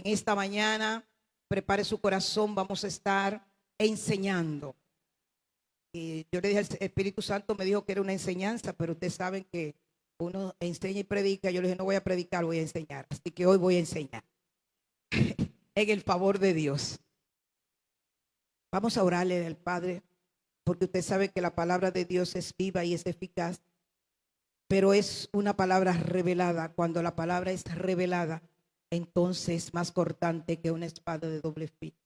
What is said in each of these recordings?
esta mañana. Prepare su corazón, vamos a estar enseñando. Y yo le dije, el Espíritu Santo me dijo que era una enseñanza, pero ustedes saben que uno enseña y predica. Yo le dije, no voy a predicar, voy a enseñar. Así que hoy voy a enseñar en el favor de Dios. Vamos a orarle al Padre, porque usted sabe que la palabra de Dios es viva y es eficaz, pero es una palabra revelada. Cuando la palabra es revelada, entonces es más cortante que una espada de doble filo.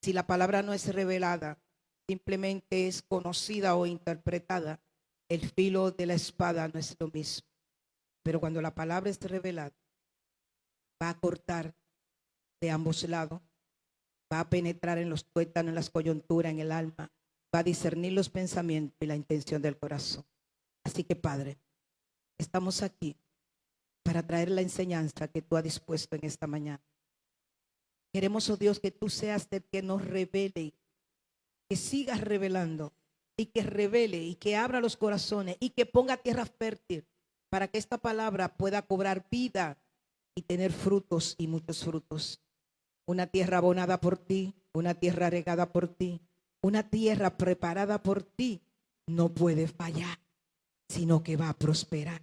Si la palabra no es revelada, simplemente es conocida o interpretada, el filo de la espada no es lo mismo. Pero cuando la palabra es revelada, va a cortar de ambos lados, va a penetrar en los tuétanos, en las coyunturas, en el alma, va a discernir los pensamientos y la intención del corazón. Así que, Padre, estamos aquí para traer la enseñanza que tú has dispuesto en esta mañana. Queremos, oh Dios, que tú seas el que nos revele, que sigas revelando y que revele y que abra los corazones y que ponga tierra fértil para que esta palabra pueda cobrar vida y tener frutos y muchos frutos. Una tierra abonada por ti, una tierra regada por ti, una tierra preparada por ti, no puede fallar, sino que va a prosperar.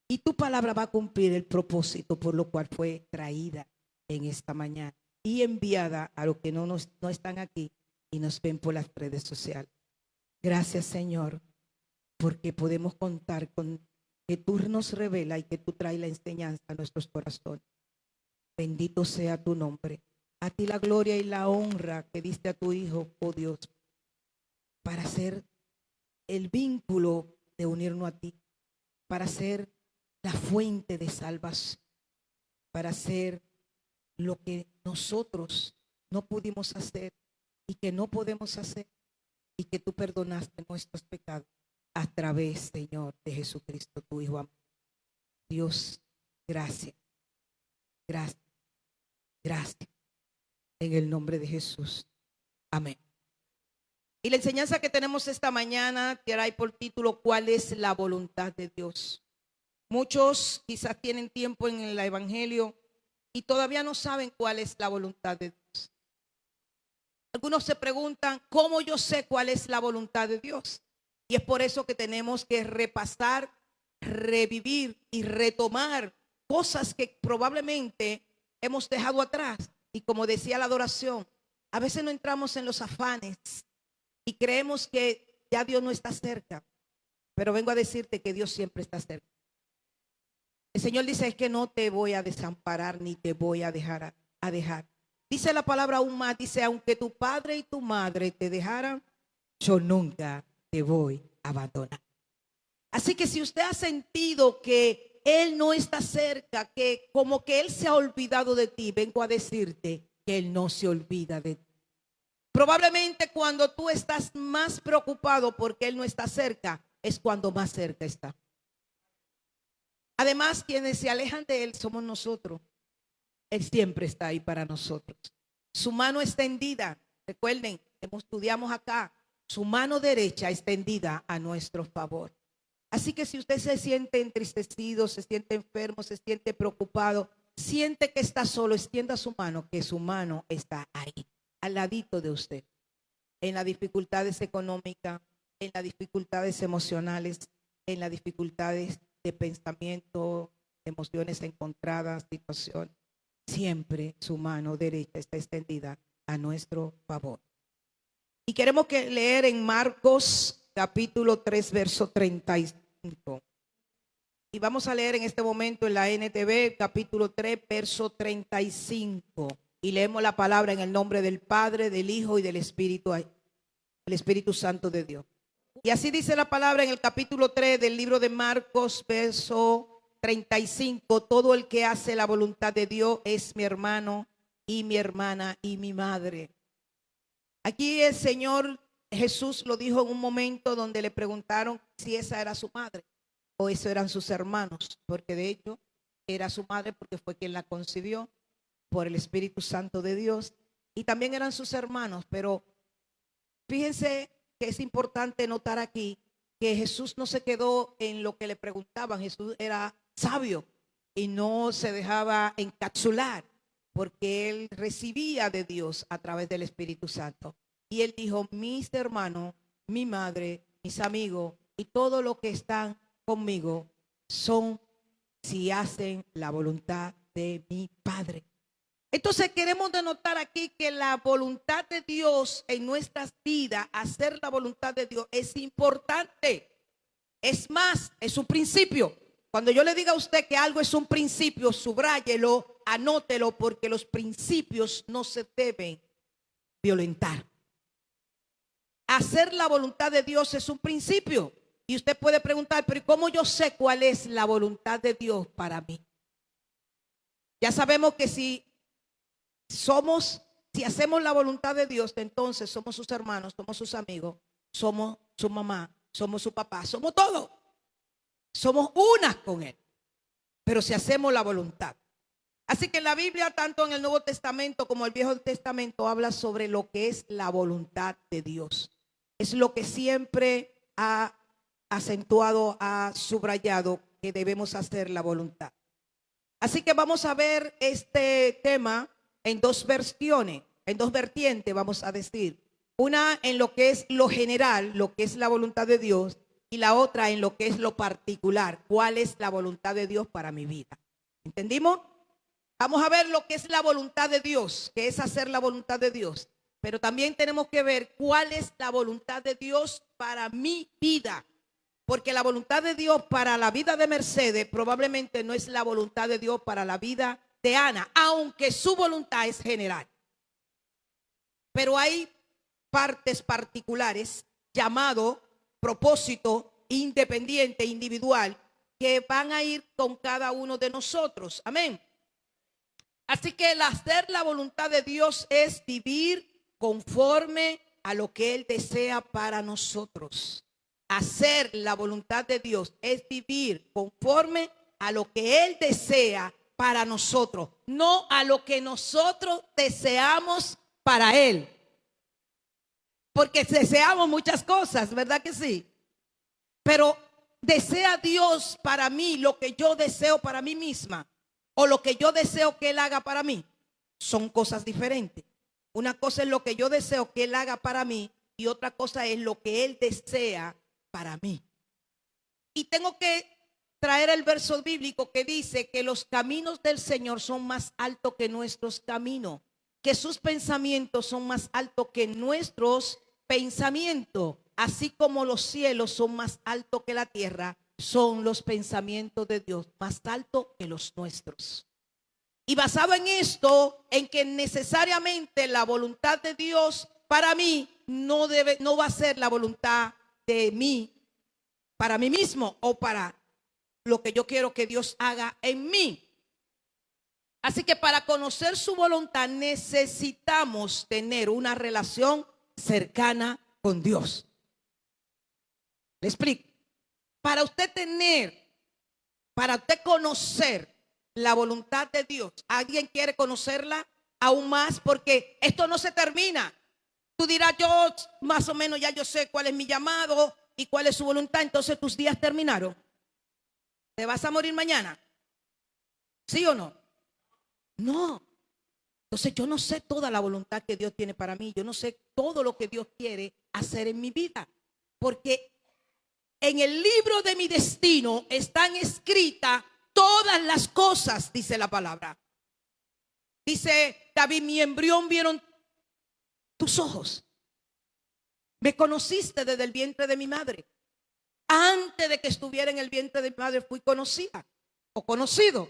Y tu palabra va a cumplir el propósito por lo cual fue traída en esta mañana y enviada a los que no están aquí y nos ven por las redes sociales. Gracias, Señor, porque podemos contar con que tú nos revela y que tú traes la enseñanza a nuestros corazones. Bendito sea tu nombre. A ti la gloria y la honra que diste a tu Hijo, oh Dios, para ser el vínculo de unirnos a ti, para ser la fuente de salvación, para hacer lo que nosotros no pudimos hacer y que no podemos hacer, y que tú perdonaste nuestros pecados a través, Señor, de Jesucristo, tu Hijo amado. Dios, gracias, gracias, gracias, en el nombre de Jesús. Amén. Y la enseñanza que tenemos esta mañana trae por título ¿cuál es la voluntad de Dios? Muchos quizás tienen tiempo en el evangelio y todavía no saben cuál es la voluntad de Dios. Algunos se preguntan, ¿cómo yo sé cuál es la voluntad de Dios? Y es por eso que tenemos que repasar, revivir y retomar cosas que probablemente hemos dejado atrás. Y como decía la adoración, a veces no entramos en los afanes y creemos que ya Dios no está cerca. Pero vengo a decirte que Dios siempre está cerca. El Señor dice, es que no te voy a desamparar ni te voy a dejar. Dice la palabra aún más, dice, aunque tu padre y tu madre te dejaran, yo nunca te voy a abandonar. Así que si usted ha sentido que Él no está cerca, que como que Él se ha olvidado de ti, vengo a decirte que Él no se olvida de ti. Probablemente cuando tú estás más preocupado porque Él no está cerca, es cuando más cerca está. Además, quienes se alejan de Él somos nosotros. Él siempre está ahí para nosotros. Su mano extendida, recuerden, estudiamos acá, su mano derecha extendida a nuestro favor. Así que si usted se siente entristecido, se siente enfermo, se siente preocupado, siente que está solo, extienda su mano, que su mano está ahí, al ladito de usted. En las dificultades económicas, en las dificultades emocionales, en las dificultades de pensamiento, emociones encontradas, situaciones. Siempre su mano derecha está extendida a nuestro favor. Y queremos leer en Marcos capítulo 3, verso 35. Y vamos a leer en este momento en la NTV capítulo 3, verso 35. Y leemos la palabra en el nombre del Padre, del Hijo y del Espíritu Santo de Dios. Y así dice la palabra en el capítulo 3 del libro de Marcos, verso 35, todo el que hace la voluntad de Dios es mi hermano y mi hermana y mi madre. Aquí el Señor Jesús lo dijo en un momento donde le preguntaron si esa era su madre o esos eran sus hermanos, porque de hecho era su madre porque fue quien la concibió por el Espíritu Santo de Dios, y también eran sus hermanos. Pero fíjense que es importante notar aquí que Jesús no se quedó en lo que le preguntaban. Jesús era sabio y no se dejaba encapsular porque él recibía de Dios a través del Espíritu Santo. Y él dijo, mis hermanos, mi madre, mis amigos y todo lo que están conmigo son si hacen la voluntad de mi Padre. Entonces queremos denotar aquí que la voluntad de Dios en nuestras vidas, hacer la voluntad de Dios es importante. Es más, es un principio. Cuando yo le diga a usted que algo es un principio, subráyelo, anótelo, porque los principios no se deben violentar. Hacer la voluntad de Dios es un principio. Y usted puede preguntar, pero ¿cómo yo sé cuál es la voluntad de Dios para mí? Ya sabemos que si hacemos la voluntad de Dios, entonces somos sus hermanos, somos sus amigos, somos su mamá, somos su papá, somos todo. Somos unas con Él. Pero si hacemos la voluntad. Así que la Biblia, tanto en el Nuevo Testamento como el Viejo Testamento, habla sobre lo que es la voluntad de Dios. Es lo que siempre ha acentuado, ha subrayado que debemos hacer la voluntad. Así que vamos a ver este tema en dos versiones, en dos vertientes, vamos a decir. Una en lo que es lo general, lo que es la voluntad de Dios, y la otra en lo que es lo particular, cuál es la voluntad de Dios para mi vida. ¿Entendimos? Vamos a ver lo que es la voluntad de Dios, que es hacer la voluntad de Dios. Pero también tenemos que ver cuál es la voluntad de Dios para mi vida. Porque la voluntad de Dios para la vida de Mercedes probablemente no es la voluntad de Dios para la vida de Ana, aunque su voluntad es general. Pero hay partes particulares llamado propósito independiente, individual, que van a ir con cada uno de nosotros. Amén. Así que el hacer la voluntad de Dios es vivir conforme a lo que Él desea para nosotros. Hacer la voluntad de Dios es vivir conforme a lo que Él desea para nosotros, no a lo que nosotros deseamos para Él. Porque deseamos muchas cosas, ¿verdad que sí? Pero ¿desea Dios para mí lo que yo deseo para mí misma? ¿O lo que yo deseo que Él haga para mí? Son cosas diferentes. Una cosa es lo que yo deseo que Él haga para mí y otra cosa es lo que Él desea para mí. Y tengo que traer el verso bíblico que dice que los caminos del Señor son más altos que nuestros caminos, que sus pensamientos son más altos que nuestros pensamientos, así como los cielos son más altos que la tierra, son los pensamientos de Dios más altos que los nuestros. Y basado en esto, en que necesariamente la voluntad de Dios para mí no va a ser la voluntad de mí, para mí mismo o para lo que yo quiero que Dios haga en mí. Así que para conocer su voluntad necesitamos tener una relación cercana con Dios. Le explico. Para usted conocer la voluntad de Dios, ¿alguien quiere conocerla aún más? Porque esto no se termina. Tú dirás, yo más o menos ya yo sé cuál es mi llamado y cuál es su voluntad, entonces tus días terminaron. ¿Te vas a morir mañana? ¿Sí o no? No. Entonces yo no sé toda la voluntad que Dios tiene para mí. Yo no sé todo lo que Dios quiere hacer en mi vida. Porque en el libro de mi destino están escritas todas las cosas, dice la palabra. Dice David, mi embrión vieron tus ojos. Me conociste desde el vientre de mi madre. Antes de que estuviera en el vientre de mi madre fui conocida o conocido.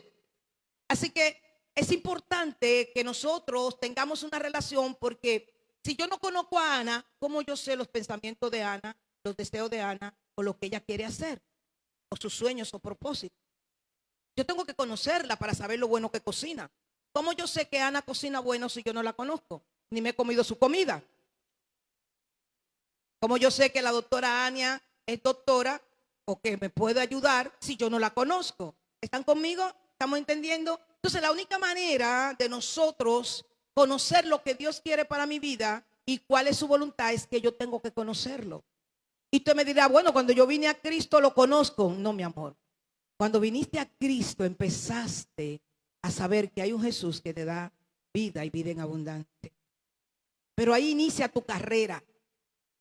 Así que es importante que nosotros tengamos una relación, porque si yo no conozco a Ana, ¿cómo yo sé los pensamientos de Ana, los deseos de Ana o lo que ella quiere hacer o sus sueños o propósitos? Yo tengo que conocerla para saber lo bueno que cocina. ¿Cómo yo sé que Ana cocina bueno si yo no la conozco ni me he comido su comida? ¿Cómo yo sé que la doctora Ania es doctora o que me puede ayudar si yo no la conozco? ¿Están conmigo? ¿Estamos entendiendo? Entonces la única manera de nosotros conocer lo que Dios quiere para mi vida y cuál es su voluntad es que yo tengo que conocerlo. Y usted me dirá, bueno, cuando yo vine a Cristo lo conozco. No, mi amor. Cuando viniste a Cristo empezaste a saber que hay un Jesús que te da vida y vida en abundancia. Pero ahí inicia tu carrera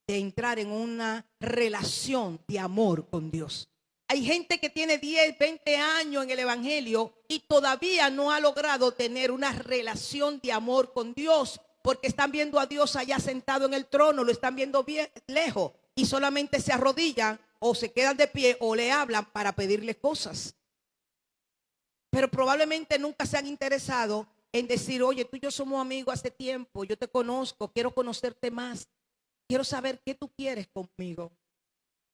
de entrar en una relación de amor con Dios. Hay gente que tiene 10, 20 años en el evangelio y todavía no ha logrado tener una relación de amor con Dios, porque están viendo a Dios allá sentado en el trono, lo están viendo bien lejos y solamente se arrodillan o se quedan de pie o le hablan para pedirle cosas. Pero probablemente nunca se han interesado en decir, oye, tú y yo somos amigos hace tiempo, yo te conozco, quiero conocerte más, quiero saber qué tú quieres conmigo,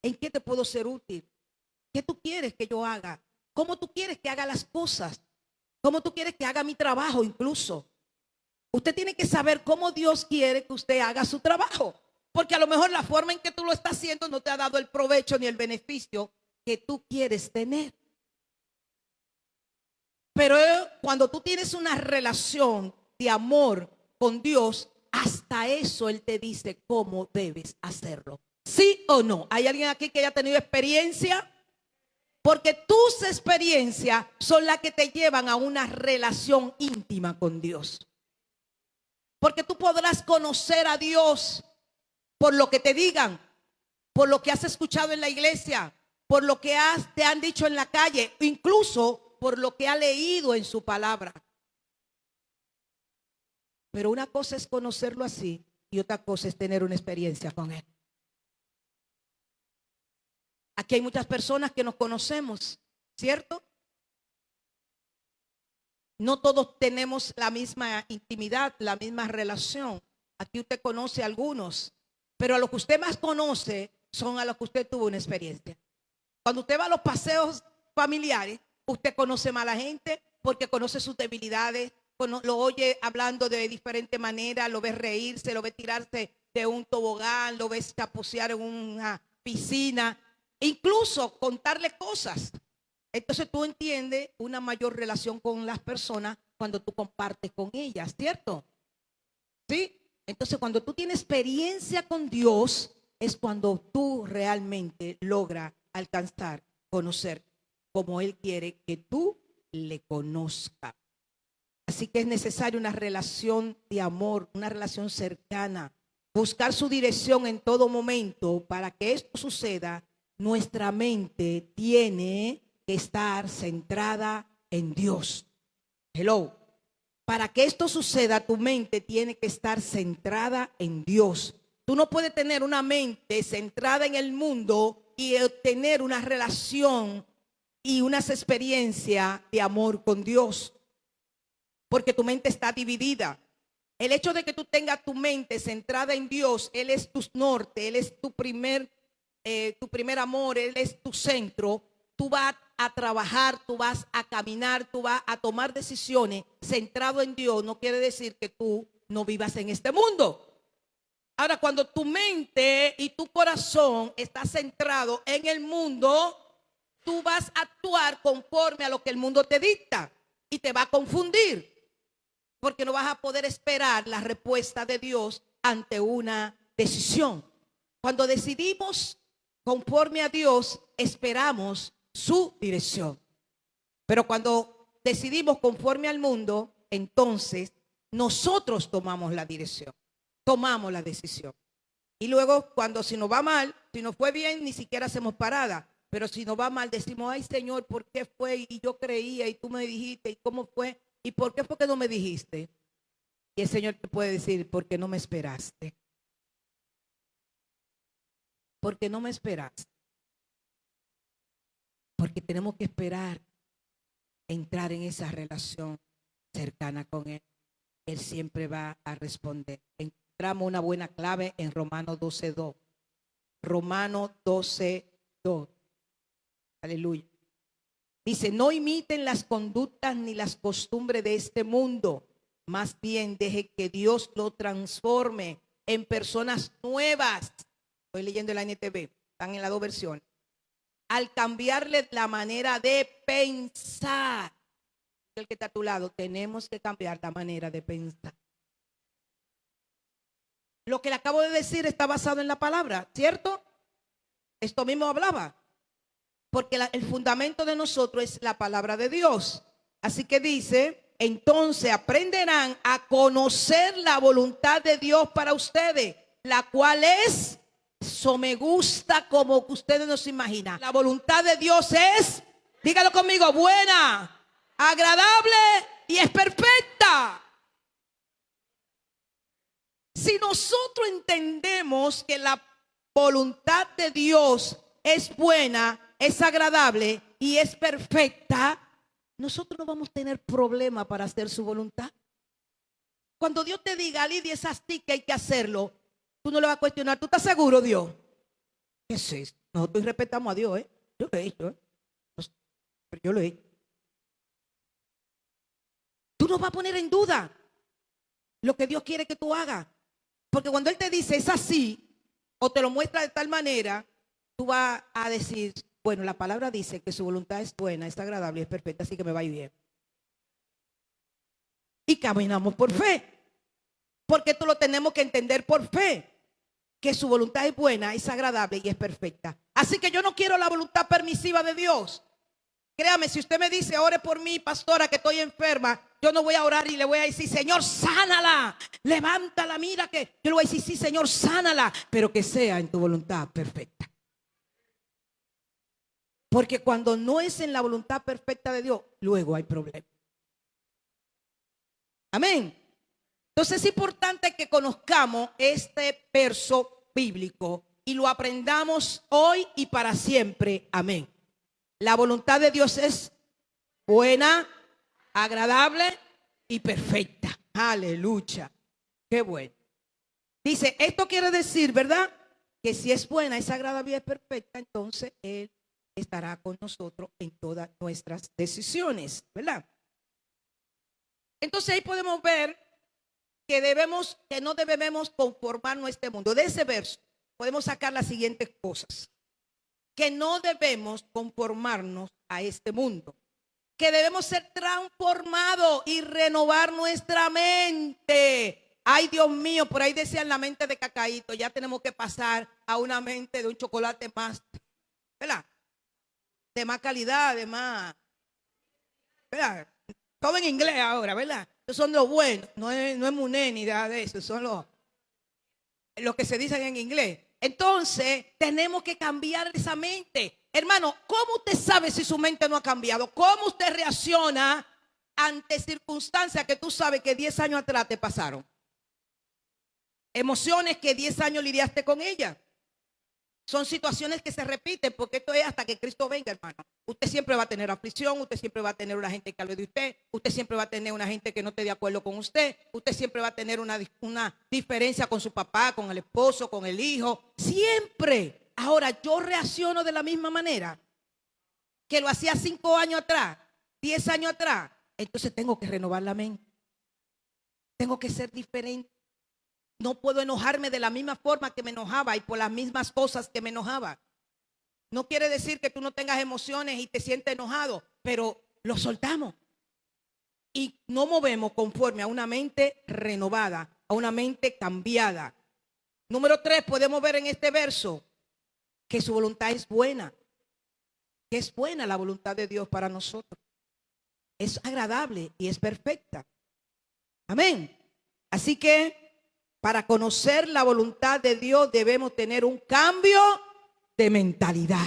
en qué te puedo ser útil, qué tú quieres que yo haga, cómo tú quieres que haga las cosas, cómo tú quieres que haga mi trabajo incluso. Usted tiene que saber cómo Dios quiere que usted haga su trabajo, porque a lo mejor la forma en que tú lo estás haciendo no te ha dado el provecho ni el beneficio que tú quieres tener. Pero cuando tú tienes una relación de amor con Dios, hasta eso Él te dice cómo debes hacerlo. ¿Sí o no? ¿Hay alguien aquí que haya tenido experiencia? Porque tus experiencias son las que te llevan a una relación íntima con Dios. Porque tú podrás conocer a Dios por lo que te digan, por lo que has escuchado en la iglesia, por lo que te han dicho en la calle, incluso por lo que ha leído en su palabra. Pero una cosa es conocerlo así y otra cosa es tener una experiencia con Él. Aquí hay muchas personas que nos conocemos, ¿cierto? No todos tenemos la misma intimidad, la misma relación. Aquí usted conoce a algunos, pero a los que usted más conoce son a los que usted tuvo una experiencia. Cuando usted va a los paseos familiares, usted conoce más a la gente porque conoce sus debilidades, lo oye hablando de diferente manera, lo ve reírse, lo ve tirarse de un tobogán, lo ve chaposear en una piscina, incluso contarle cosas. Entonces tú entiendes una mayor relación con las personas cuando tú compartes con ellas, ¿cierto? ¿Sí? Entonces cuando tú tienes experiencia con Dios es cuando tú realmente logras alcanzar, conocer como Él quiere que tú le conozcas. Así que es necesaria una relación de amor, una relación cercana. Buscar su dirección en todo momento. Para que esto suceda, nuestra mente tiene que estar centrada en Dios. Hello. Para que esto suceda, tu mente tiene que estar centrada en Dios. Tú no puedes tener una mente centrada en el mundo y tener una relación y unas experiencias de amor con Dios, porque tu mente está dividida. El hecho de que tú tengas tu mente centrada en Dios, Él es tu norte, Él es tu primer amor, Él es tu centro. Tú vas a trabajar, tú vas a caminar, tú vas a tomar decisiones centrado en Dios. No quiere decir que tú no vivas en este mundo. Ahora, cuando tu mente y tu corazón está centrado en el mundo, tú vas a actuar conforme a lo que el mundo te dicta y te va a confundir, porque no vas a poder esperar la respuesta de Dios ante una decisión. Cuando decidimos conforme a Dios, esperamos su dirección. Pero cuando decidimos conforme al mundo, entonces nosotros tomamos la dirección, tomamos la decisión. Y luego cuando si nos va mal, si nos fue bien, ni siquiera hacemos parada. Pero si nos va mal, decimos, ay Señor, ¿por qué fue? Y yo creía y tú me dijiste, ¿y cómo fue? ¿Y por qué fue que no me dijiste? Y el Señor te puede decir, porque no me esperaste. Porque no me esperaste. Porque tenemos que esperar entrar en esa relación cercana con Él. Él siempre va a responder. Encontramos una buena clave en Romanos 12:2. Romanos 12:2. Aleluya. Dice, no imiten las conductas ni las costumbres de este mundo. Más bien deje que Dios lo transforme en personas nuevas. Estoy leyendo el NTV. Están en las dos versiones. Al cambiarle la manera de pensar. El que está a tu lado, tenemos que cambiar la manera de pensar. Lo que le acabo de decir está basado en la palabra, ¿cierto? Esto mismo hablaba. Porque el fundamento de nosotros es la palabra de Dios. Así que dice, entonces aprenderán a conocer la voluntad de Dios para ustedes, la cual es, eso me gusta como que ustedes no se imaginan. La voluntad de Dios es, dígalo conmigo, buena, agradable y es perfecta. Si nosotros entendemos que la voluntad de Dios es buena, es agradable y es perfecta, nosotros no vamos a tener problema para hacer su voluntad. Cuando Dios te diga, Lidia, es así que hay que hacerlo, tú no le vas a cuestionar. ¿Tú estás seguro, Dios? ¿Qué es eso? Nosotros respetamos a Dios, ¿eh? Yo lo he hecho, ¿eh? Pero yo lo he hecho. Tú no vas a poner en duda lo que Dios quiere que tú hagas. Porque cuando Él te dice es así, o te lo muestra de tal manera, tú vas a decir, bueno, la palabra dice que su voluntad es buena, es agradable y es perfecta, así que me va a ir bien. Y caminamos por fe. Porque esto lo tenemos que entender por fe. Que su voluntad es buena, es agradable y es perfecta. Así que yo no quiero la voluntad permisiva de Dios. Créame, si usted me dice, ore por mí, pastora, que estoy enferma, yo no voy a orar y le voy a decir, Señor, sánala, levántala, mira que yo le voy a decir, sí, Señor, sánala, pero que sea en tu voluntad perfecta. Porque cuando no es en la voluntad perfecta de Dios, luego hay problemas. Amén. Entonces es importante que conozcamos este verso bíblico y lo aprendamos hoy y para siempre. Amén. La voluntad de Dios es buena, agradable y perfecta. Aleluya. Qué bueno. Dice, esto quiere decir, ¿verdad? Que si es buena, es agradable y es perfecta, entonces Él estará con nosotros en todas nuestras decisiones, ¿verdad? Entonces ahí podemos ver que no debemos conformarnos a este mundo. De ese verso podemos sacar las siguientes cosas. Que no debemos conformarnos a este mundo. Que debemos ser transformados y renovar nuestra mente. Ay, Dios mío, por ahí decían la mente de cacaíto. Ya tenemos que pasar a una mente de un chocolate más, ¿verdad? De más calidad, de más, ¿verdad? Todo en inglés ahora, ¿verdad? Esos son los buenos, no es Muné ni nada de eso, son los que se dicen en inglés. Entonces, tenemos que cambiar esa mente. Hermano, ¿cómo usted sabe si su mente no ha cambiado? ¿Cómo usted reacciona ante circunstancias que tú sabes que 10 años atrás te pasaron? Emociones que 10 años lidiaste con ellas. Son situaciones que se repiten porque esto es hasta que Cristo venga, hermano. Usted siempre va a tener aflicción, usted siempre va a tener una gente que hable de usted, usted siempre va a tener una gente que no esté de acuerdo con usted, usted siempre va a tener una diferencia con su papá, con el esposo, con el hijo, siempre. Ahora, yo reacciono de la misma manera que lo hacía 5 años atrás, 10 años atrás. Entonces tengo que renovar la mente. Tengo que ser diferente. No puedo enojarme de la misma forma que me enojaba y por las mismas cosas que me enojaba. No quiere decir que tú no tengas emociones y te sientes enojado, pero lo soltamos. Y nos movemos conforme a una mente renovada, a una mente cambiada. Número 3, podemos ver en este verso que su voluntad es buena. Que es buena la voluntad de Dios para nosotros. Es agradable y es perfecta. Amén. Así que para conocer la voluntad de Dios debemos tener un cambio de mentalidad.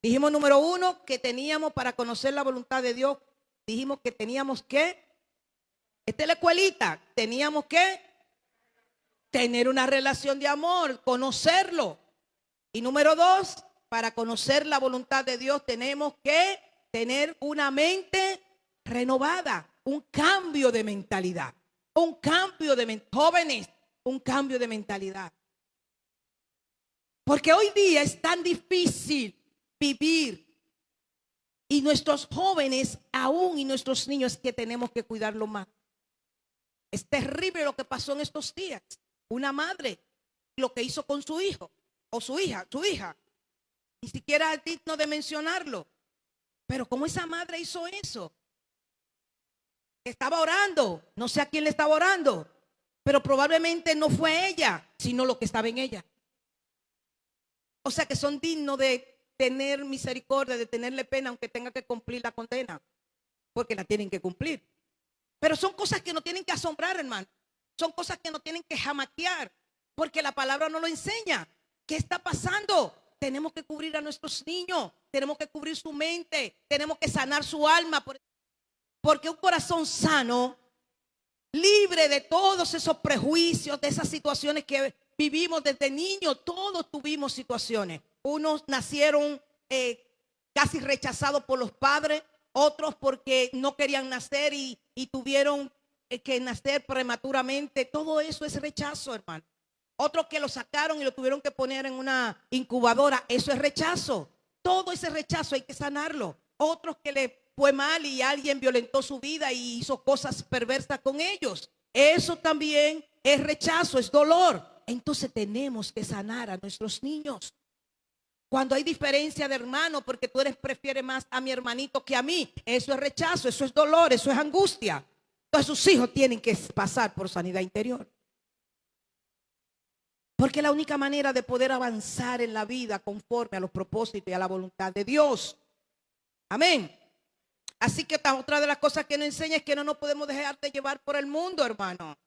Dijimos número 1 que teníamos para conocer la voluntad de Dios. Dijimos que teníamos que, esta es la escuelita, teníamos que tener una relación de amor, conocerlo. Y número 2, para conocer la voluntad de Dios tenemos que tener una mente renovada, un cambio de mentalidad. Un cambio de jóvenes, un cambio de mentalidad. Porque hoy día es tan difícil vivir. Y nuestros jóvenes aún y nuestros niños que tenemos que cuidarlo más. Es terrible lo que pasó en estos días. Una madre, lo que hizo con su hijo o su hija. Ni siquiera es digno de mencionarlo. Pero ¿cómo esa madre hizo eso? Estaba orando, no sé a quién le estaba orando, pero probablemente no fue ella, sino lo que estaba en ella. O sea que son dignos de tener misericordia, de tenerle pena, aunque tenga que cumplir la condena, porque la tienen que cumplir. Pero son cosas que no tienen que asombrar, hermano. Son cosas que no tienen que jamaquear, porque la palabra no lo enseña. ¿Qué está pasando? Tenemos que cubrir a nuestros niños, tenemos que cubrir su mente, tenemos que sanar su alma, porque un corazón sano, libre de todos esos prejuicios, de esas situaciones que vivimos desde niños. Todos tuvimos situaciones. Unos nacieron casi rechazados por los padres, otros porque no querían nacer y tuvieron que nacer prematuramente. Todo eso es rechazo, hermano. Otros que lo sacaron y lo tuvieron que poner en una incubadora. Eso es rechazo. Todo ese rechazo hay que sanarlo. Otros que le fue mal y alguien violentó su vida y hizo cosas perversas con ellos. Eso también es rechazo, es dolor. Entonces tenemos que sanar a nuestros niños. Cuando hay diferencia de hermano, porque tú prefieres más a mi hermanito que a mí, eso es rechazo, eso es dolor, eso es angustia. Entonces sus hijos tienen que pasar por sanidad interior. Porque es la única manera de poder avanzar en la vida conforme a los propósitos y a la voluntad de Dios. Amén. Así que otra de las cosas que nos enseña es que no nos podemos dejar de llevar por el mundo, hermano.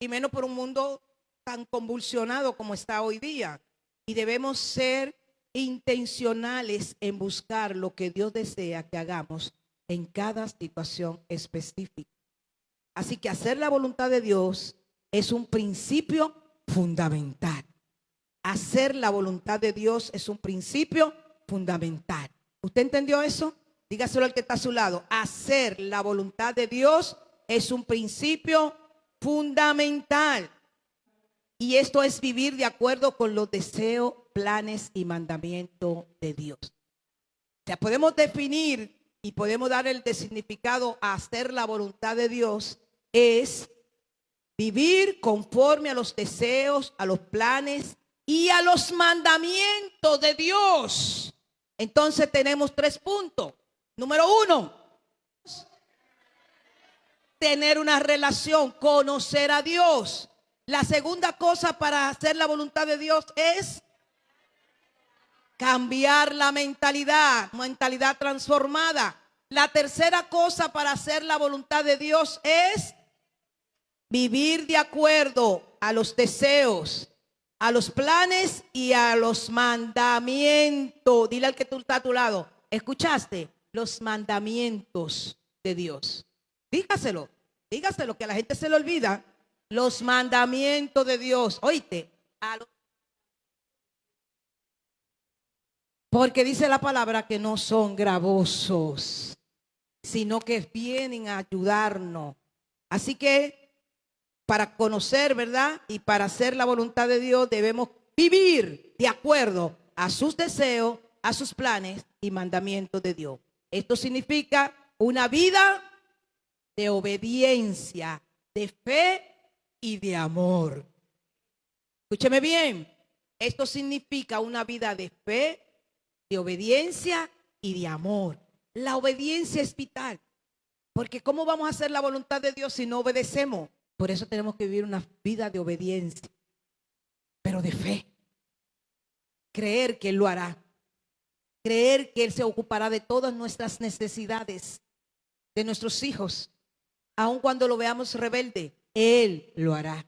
Y menos por un mundo tan convulsionado como está hoy día. Y debemos ser intencionales en buscar lo que Dios desea que hagamos en cada situación específica. Así que hacer la voluntad de Dios es un principio fundamental. Hacer la voluntad de Dios es un principio fundamental. ¿Usted entendió eso? Dígaselo al que está a su lado. Hacer la voluntad de Dios es un principio fundamental. Y esto es vivir de acuerdo con los deseos, planes y mandamientos de Dios. O sea, podemos definir y podemos dar el significado a hacer la voluntad de Dios es vivir conforme a los deseos, a los planes y a los mandamientos de Dios. Entonces tenemos 3 puntos. Número 1, tener una relación, conocer a Dios. La segunda cosa para hacer la voluntad de Dios es cambiar la mentalidad transformada. La tercera cosa para hacer la voluntad de Dios es vivir de acuerdo a los deseos, a los planes y a los mandamientos. Dile al que tú está a tu lado, ¿escuchaste? Los mandamientos de Dios. Dígaselo que a la gente se le olvida. Los mandamientos de Dios. Oíste. Porque dice la palabra que no son gravosos, sino que vienen a ayudarnos. Así que para conocer, ¿verdad? Y para hacer la voluntad de Dios debemos vivir de acuerdo a sus deseos, a sus planes y mandamientos de Dios. Esto significa una vida de obediencia, de fe y de amor. Escúcheme bien. Esto significa una vida de fe, de obediencia y de amor. La obediencia es vital. Porque ¿cómo vamos a hacer la voluntad de Dios si no obedecemos? Por eso tenemos que vivir una vida de obediencia, pero de fe. Creer que Él lo hará. Creer que Él se ocupará de todas nuestras necesidades, de nuestros hijos. Aun cuando lo veamos rebelde, Él lo hará.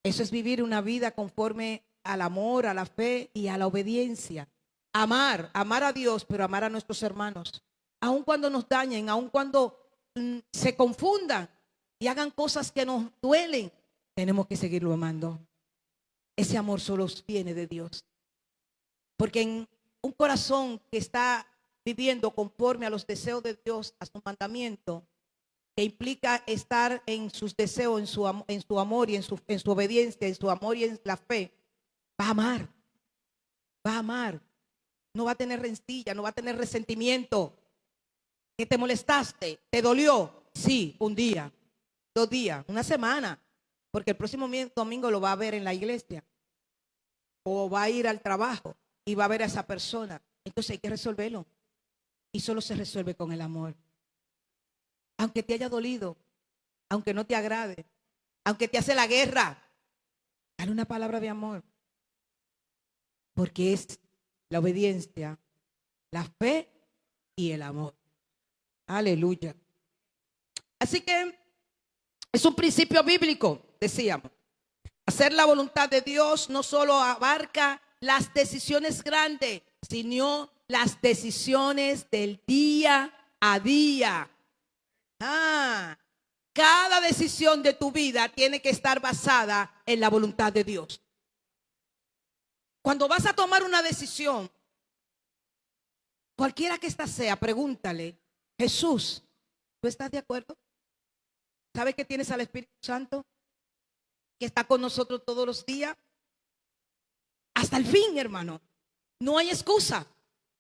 Eso es vivir una vida conforme al amor, a la fe y a la obediencia. Amar a Dios, pero amar a nuestros hermanos. Aun cuando nos dañen, aun cuando se confundan y hagan cosas que nos duelen, tenemos que seguirlo amando. Ese amor solo viene de Dios. Porque en un corazón que está viviendo conforme a los deseos de Dios, a su mandamiento, que implica estar en sus deseos, en su amor y en su obediencia, en su amor y en la fe, va a amar. Va a amar. No va a tener rencilla, no va a tener resentimiento. ¿Que te molestaste? ¿Te dolió? Sí, un día, 2 días, una semana. Porque el próximo domingo lo va a ver en la iglesia. O va a ir al trabajo y va a ver a esa persona. Entonces hay que resolverlo. Y solo se resuelve con el amor. Aunque te haya dolido, aunque no te agrade, aunque te hace la guerra, dale una palabra de amor. Porque es la obediencia, la fe y el amor. Aleluya. Así que Es un principio bíblico, decíamos. Hacer la voluntad de Dios no solo abarca las decisiones grandes, sino las decisiones del día a día. Cada decisión de tu vida tiene que estar basada en la voluntad de Dios. Cuando vas a tomar una decisión, cualquiera que ésta sea, pregúntale: Jesús, ¿tú estás de acuerdo? ¿Sabes que tienes al Espíritu Santo que está con nosotros todos los días? Hasta el fin, hermano. No hay excusa.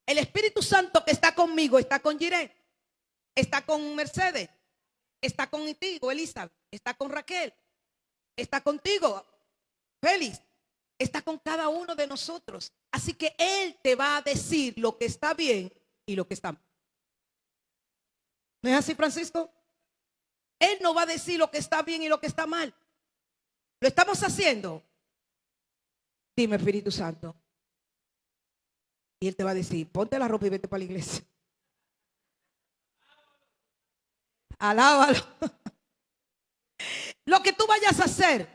El Espíritu Santo que está conmigo está con Jiré, está con Mercedes, está contigo, Elizabeth, está con Raquel, está contigo, Félix, está con cada uno de nosotros. Así que Él te va a decir lo que está bien y lo que está mal. ¿No es así, Francisco? Él no va a decir lo que está bien y lo que está mal. ¿Lo estamos haciendo? Dime, Espíritu Santo. Y Él te va a decir: ponte la ropa y vete para la iglesia. Alábalo. Lo que tú vayas a hacer,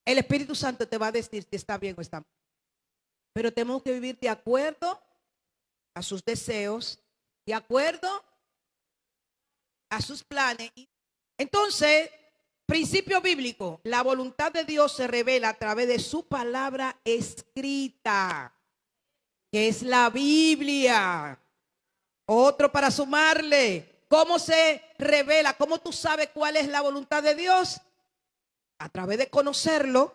el Espíritu Santo te va a decir si está bien o está mal. Pero tenemos que vivir de acuerdo a sus deseos, de acuerdo a sus planes. Entonces, principio bíblico: la voluntad de Dios se revela a través de su palabra escrita, que es la Biblia. Otro para sumarle. ¿Cómo se revela? ¿Cómo tú sabes cuál es la voluntad de Dios? A través de conocerlo,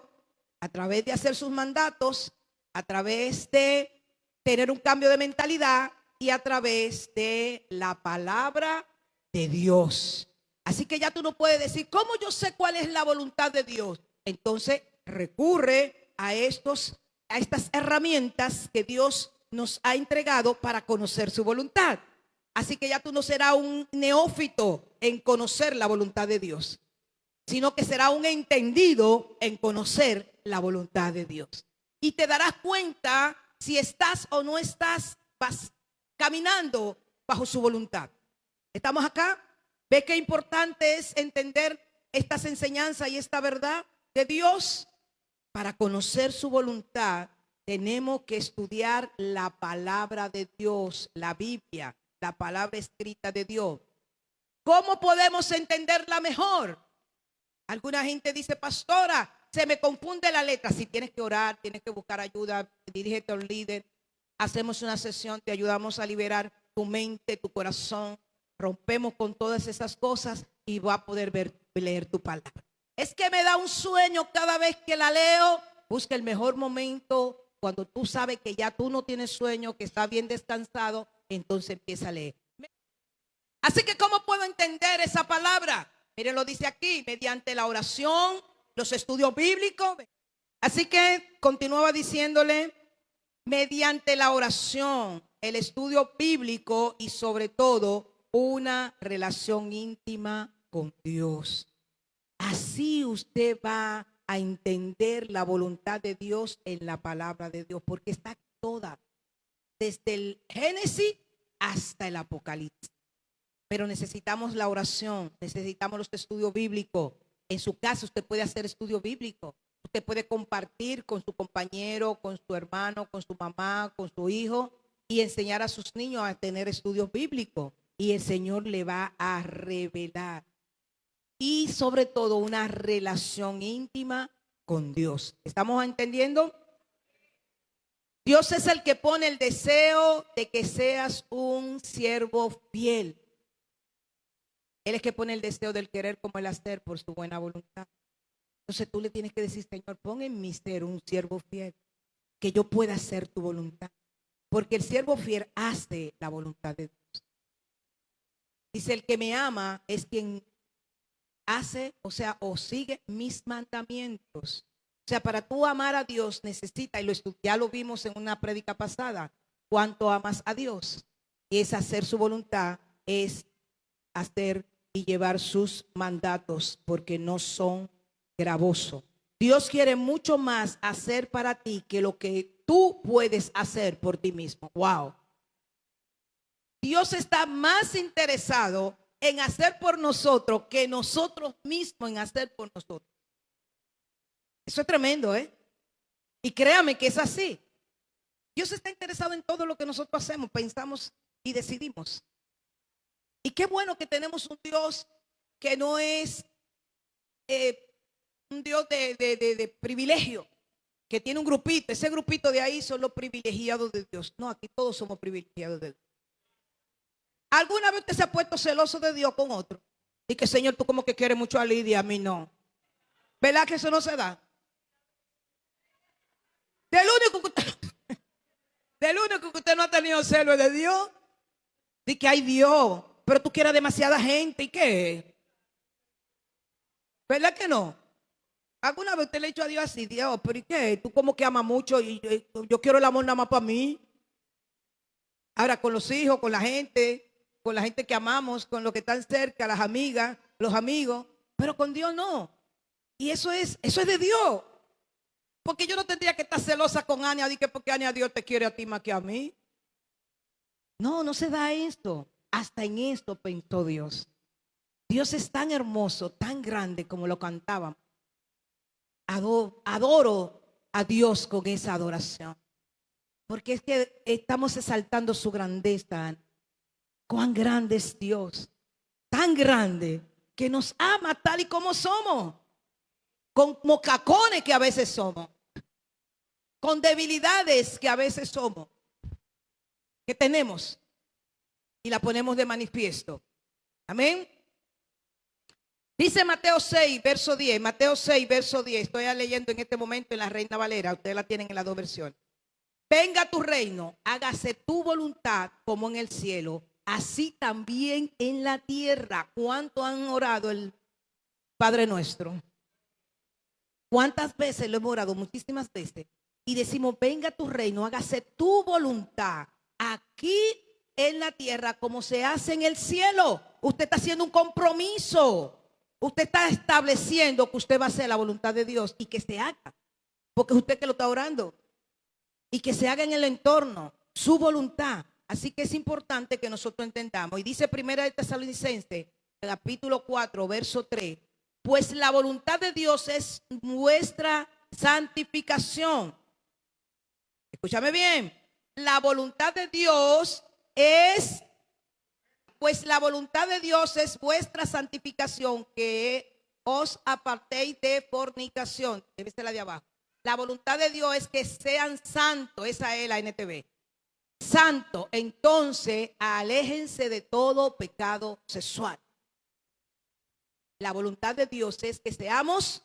a través de hacer sus mandatos, a través de tener un cambio de mentalidad y a través de la palabra de Dios. Así que ya tú no puedes decir: ¿cómo yo sé cuál es la voluntad de Dios? Entonces recurre a estas herramientas que Dios nos ha entregado para conocer su voluntad. Así que ya tú no serás un neófito en conocer la voluntad de Dios, sino que será un entendido en conocer la voluntad de Dios. Y te darás cuenta si estás o no estás caminando bajo su voluntad. ¿Estamos acá? ¿Ve qué importante es entender estas enseñanzas y esta verdad de Dios? Para conocer su voluntad tenemos que estudiar la palabra de Dios, la Biblia, la palabra escrita de Dios. ¿Cómo podemos entenderla mejor? Alguna gente dice: pastora, se me confunde la letra. Si tienes que orar, tienes que buscar ayuda, dirígete a un líder. Hacemos una sesión, te ayudamos a liberar tu mente, tu corazón. Rompemos con todas esas cosas y va a poder leer tu palabra. Es que me da un sueño cada vez que la leo. Busca el mejor momento cuando tú sabes que ya tú no tienes sueño, que está bien descansado. Entonces empieza a leer. Así que ¿cómo puedo entender esa palabra? Miren, lo dice aquí: mediante la oración, los estudios bíblicos. Así que continuaba diciéndole: mediante la oración, el estudio bíblico y sobre todo una relación íntima con Dios. Así usted va a entender la voluntad de Dios en la palabra de Dios, porque está toda, desde el Génesis hasta el Apocalipsis. Pero necesitamos la oración, necesitamos los estudios bíblicos. En su casa usted puede hacer estudio bíblico. Usted puede compartir con su compañero, con su hermano, con su mamá, con su hijo y enseñar a sus niños a tener estudios bíblicos. Y el Señor le va a revelar. Y sobre todo una relación íntima con Dios. ¿Estamos entendiendo? Dios es el que pone el deseo de que seas un siervo fiel. Él es que pone el deseo del querer como el hacer por su buena voluntad. Entonces tú le tienes que decir: Señor, pon en mí ser un siervo fiel, que yo pueda hacer tu voluntad. Porque el siervo fiel hace la voluntad de Dios. Dice: el que me ama es quien hace, o sigue mis mandamientos. O sea, para tú amar a Dios necesita, y ya lo vimos en una prédica pasada, cuánto amas a Dios. Y es hacer su voluntad, es hacer y llevar sus mandatos, porque no son gravosos. Dios quiere mucho más hacer para ti que lo que tú puedes hacer por ti mismo. Wow. Dios está más interesado en hacer por nosotros que nosotros mismos en hacer por nosotros. Eso es tremendo, ¿eh? Y créame que es así. Dios está interesado en todo lo que nosotros hacemos, pensamos y decidimos. Y qué bueno que tenemos un Dios que no es un Dios de privilegio, que tiene un grupito. Ese grupito de ahí son los privilegiados de Dios. No, aquí todos somos privilegiados de Dios. ¿Alguna vez usted se ha puesto celoso de Dios con otro? Y que, Señor, tú como que quieres mucho a Lidia, a mí no. ¿Verdad que eso no se da? Del único que usted no ha tenido celo es de Dios. Dice que hay Dios, pero tú quieres demasiada gente. ¿Y qué? ¿Verdad que no? ¿Alguna vez usted le ha dicho a Dios así? Dios, pero ¿y qué? Tú como que amas mucho y yo quiero el amor nada más para mí. Ahora con los hijos, con la gente que amamos, con los que están cerca, las amigas, los amigos, pero con Dios no. Y eso es de Dios. Porque yo no tendría que estar celosa con Ania, porque Ania, Dios te quiere a ti más que a mí. No, no se da esto. Hasta en esto pensó Dios. Dios es tan hermoso, tan grande como lo cantábamos. Adoro a Dios con esa adoración. Porque es que estamos exaltando su grandeza. Cuán grande es Dios. Tan grande que nos ama tal y como somos. Con mocacones que a veces somos. Con debilidades que a veces somos. Que tenemos. Y la ponemos de manifiesto. Amén. Dice Mateo 6, verso 10. Mateo 6, verso 10. Estoy leyendo en este momento en la Reina Valera. Ustedes la tienen en las dos versiones. Venga tu reino, hágase tu voluntad como en el cielo, así también en la tierra. ¿Cuánto han orado el Padre Nuestro? ¿Cuántas veces lo hemos orado? Muchísimas veces. Y decimos, venga tu reino, hágase tu voluntad aquí en la tierra como se hace en el cielo. Usted está haciendo un compromiso. Usted está estableciendo que usted va a hacer la voluntad de Dios y que se haga. Porque es usted que lo está orando. Y que se haga en el entorno, su voluntad. Así que es importante que nosotros entendamos. Y dice Primera de Tesalonicenses, capítulo 4, verso 3. Pues la voluntad de Dios es vuestra santificación. Escúchame bien. La voluntad de Dios es, pues la voluntad de Dios es vuestra santificación, que os apartéis de fornicación. Debe ser la de abajo. La voluntad de Dios es que sean santos. Esa es la NTV. Santo. Entonces, aléjense de todo pecado sexual. La voluntad de Dios es que seamos,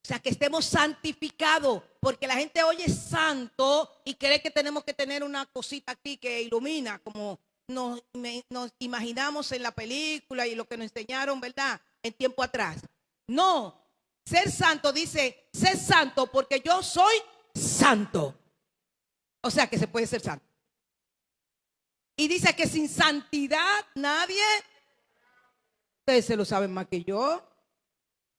o sea, que estemos santificados. Porque la gente oye santo y cree que tenemos que tener una cosita aquí que ilumina, como nos imaginamos en la película y lo que nos enseñaron, ¿verdad? En tiempo atrás. No. Ser santo dice, ser santo porque yo soy santo. O sea que se puede ser santo. Y dice que sin santidad nadie, ustedes se lo saben más que yo,